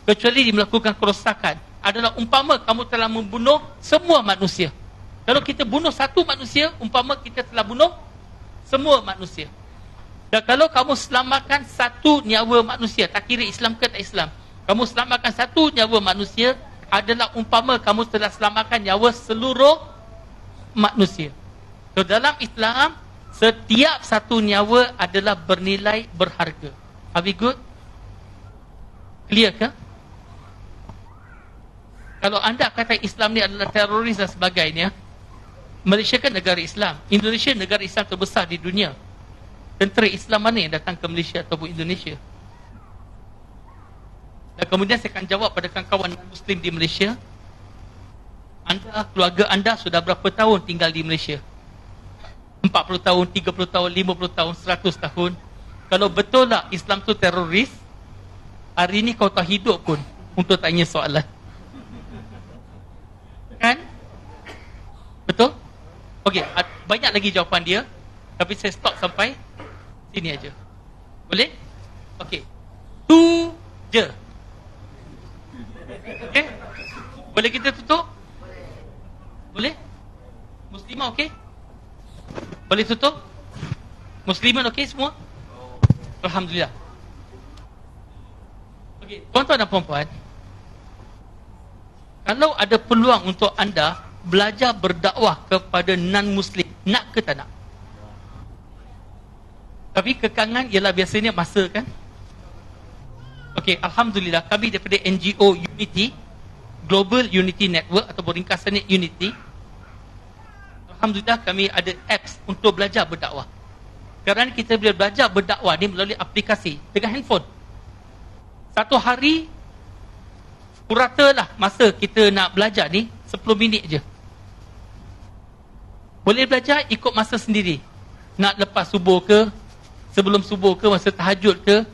kecuali dia melakukan kerosakan, adalah umpama kamu telah membunuh semua manusia. Kalau kita bunuh satu manusia, umpama kita telah bunuh semua manusia. Dan kalau kamu selamatkan satu nyawa manusia, tak kira Islam ke tak Islam, kamu selamatkan satu nyawa manusia, adalah umpama kamu telah selamatkan nyawa seluruh manusia. So dalam Islam, setiap satu nyawa adalah bernilai berharga. Are we good? Clear ke? Kalau anda kata Islam ni adalah teroris dan sebagainya, Malaysia kan negara Islam, Indonesia negara Islam terbesar di dunia. Tentera Islam mana yang datang ke Malaysia ataupun Indonesia? Dan kemudian saya akan jawab pada kawan-kawan Muslim di Malaysia. Anda, keluarga anda sudah berapa tahun tinggal di Malaysia? 40 tahun, 30 tahun, 50 tahun, 100 tahun. Kalau betul lah Islam tu teroris, hari ni kau tak hidup pun untuk tanya soalan. Kan? Betul? Okey, banyak lagi jawapan dia, tapi saya stop sampai sini aja. Boleh? Okey. Tu je. Okey? Boleh kita tutup? Boleh? Muslimah okey? Boleh tutup? Musliman okey semua? Alhamdulillah. Okey, tuan-tuan dan puan-puan, kalau ada peluang untuk anda belajar berdakwah kepada non-Muslim, nak ke tak nak? Tapi kekangan ialah biasanya masa kan? Okey, Alhamdulillah kami daripada NGO Unity, Global Unity Network ataupun ringkasannya Unity, Alhamdulillah kami ada apps untuk belajar berdakwah. Kerana kita boleh belajar berdakwah ni melalui aplikasi dengan handphone. Satu hari puratalah masa kita nak belajar ni 10 minit je. Boleh belajar ikut masa sendiri. Nak lepas subuh ke, sebelum subuh ke, masa tahajud ke,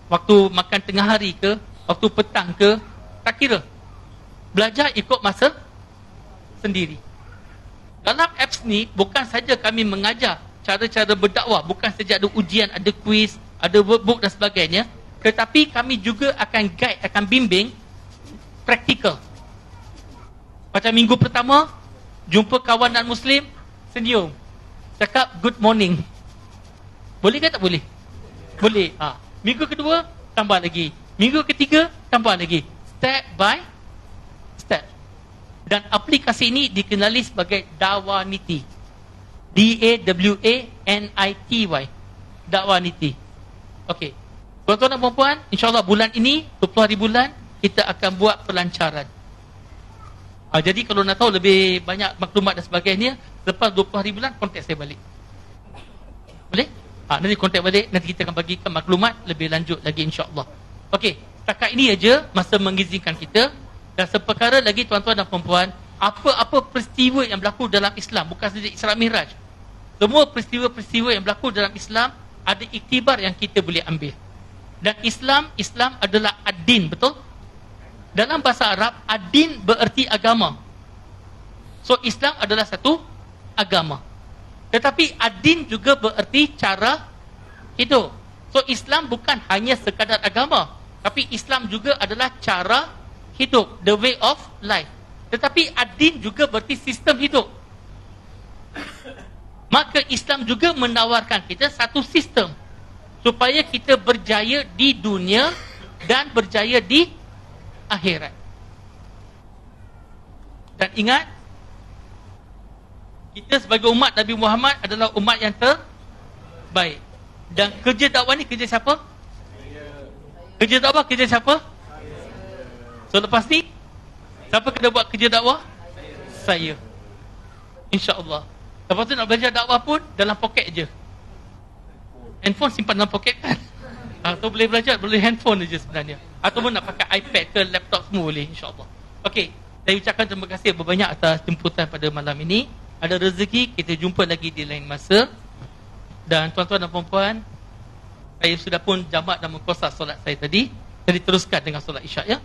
waktu makan tengah hari ke, waktu petang ke, tak kira. Belajar ikut masa sendiri. Dalam apps ni, bukan saja kami mengajar cara-cara berdakwah, bukan saja ada ujian, ada quiz, ada workbook dan sebagainya, tetapi kami juga akan guide, akan bimbing praktikal. Macam minggu pertama, jumpa kawan non-Muslim, senyum, cakap good morning. Boleh ke tak boleh? Boleh. Minggu kedua, tambah lagi. Minggu ketiga, tambah lagi. Step by step. Dan aplikasi ini dikenali sebagai Dawaniti. D-A-W-A-N-I-T-Y. Dawaniti. Okey. Tuan-tuan dan puan-puan, insyaAllah bulan ini, 20 hari bulan, kita akan buat pelancaran. Jadi kalau nak tahu lebih banyak maklumat dan sebagainya, lepas 20 hari bulan, kontak saya balik. Boleh? Nanti kontak balik, nanti kita akan bagikan maklumat lebih lanjut lagi insyaAllah. Okey, setakat ini aja masa mengizinkan kita. Dan seperkara lagi tuan-tuan dan puan-puan, apa-apa peristiwa yang berlaku dalam Islam, bukan saja Isra Mi'raj. Semua peristiwa-peristiwa yang berlaku dalam Islam ada iktibar yang kita boleh ambil. Dan Islam adalah ad-din, betul? Dalam bahasa Arab, ad-din bererti agama. So Islam adalah satu agama. Tetapi ad-din juga bererti cara hidup. So Islam bukan hanya sekadar agama, tapi Islam juga adalah cara hidup, the way of life. Tetapi ad-din juga berarti sistem hidup. Maka Islam juga menawarkan kita satu sistem supaya kita berjaya di dunia dan berjaya di akhirat. Dan ingat, kita sebagai umat Nabi Muhammad adalah umat yang terbaik. Dan kerja dakwah ni kerja siapa? Kerja dakwah kerja siapa? So lepas ni, siapa kena buat kerja dakwah? Saya. InsyaAllah. Lepas tu nak belajar dakwah pun dalam poket je. Handphone simpan dalam poket kan? Atau boleh belajar, boleh handphone je sebenarnya. Ataupun nak pakai iPad ke laptop semua boleh, insyaAllah. Okey, saya ucapkan terima kasih berbanyak atas jemputan pada malam ini. Ada rezeki, kita jumpa lagi di lain masa. Dan tuan-tuan dan puan-puan, saya sudah pun jamak dan mengkosas solat saya tadi. Jadi teruskan dengan solat isyak ya.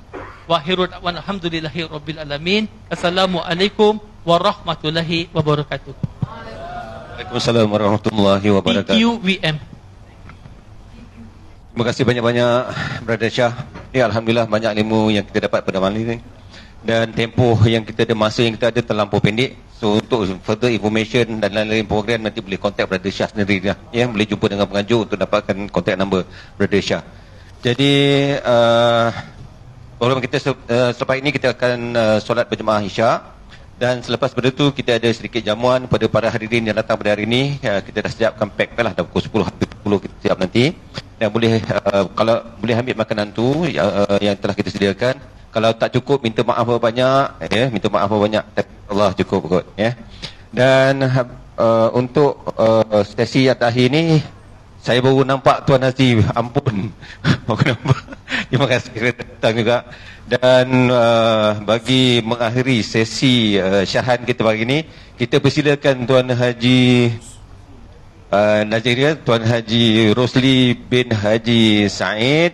Wa akhiru da'wana alhamdulillahi rabbil alamin. Assalamualaikum warahmatullahi wabarakatuh. Waalaikumsalam warahmatullahi wabarakatuh. TQVM. Terima kasih banyak-banyak Brother Syah. Ya, alhamdulillah banyak ilmu yang kita dapat pada malam ini. Dan tempoh yang kita ada, masa yang kita ada terlampau pendek. So untuk further information dan lain-lain program nanti boleh contact Brother Syah sendiri ya. Boleh jumpa dengan pengajar untuk dapatkan contact number Brother Syah. Jadi program kita selepas ini kita akan solat berjemaah Isyak. Dan selepas pada itu kita ada sedikit jamuan pada para hadirin yang datang pada hari ini. Kita dah siapkan pack lah, dah pukul 10 kita siap nanti. Dan boleh kalau boleh ambil makanan tu yang telah kita sediakan. Kalau tak cukup minta maaf banyak ya, minta maaf banyak, tapi Allah cukup kot ya. Dan untuk sesi yang terakhir ni saya baru nampak Tuan Haji, ampun. Baru nampak. Terima kasih kerana datang juga. Dan bagi mengakhiri sesi syarahan kita pagi ini, kita persilakan Tuan Haji Naziria, Tuan Haji Rosli bin Haji Said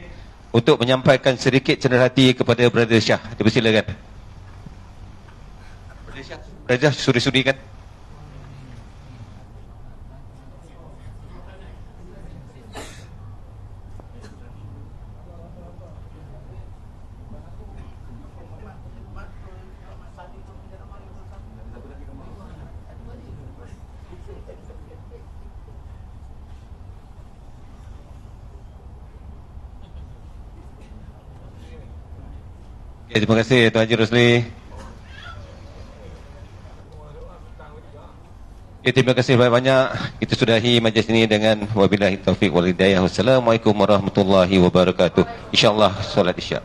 untuk menyampaikan sedikit cenderahati kepada Brother Syah. Dipersilakan. Brother Syah, suri-suri kan? Okay, terima kasih Tuan Haji Rosli. Okay, terima kasih banyak-banyak. Kita sudahi majlis ini dengan wabillahi taufiq wal hidayah. Wassalamualaikum warahmatullahi wabarakatuh. InsyaAllah solat isyak.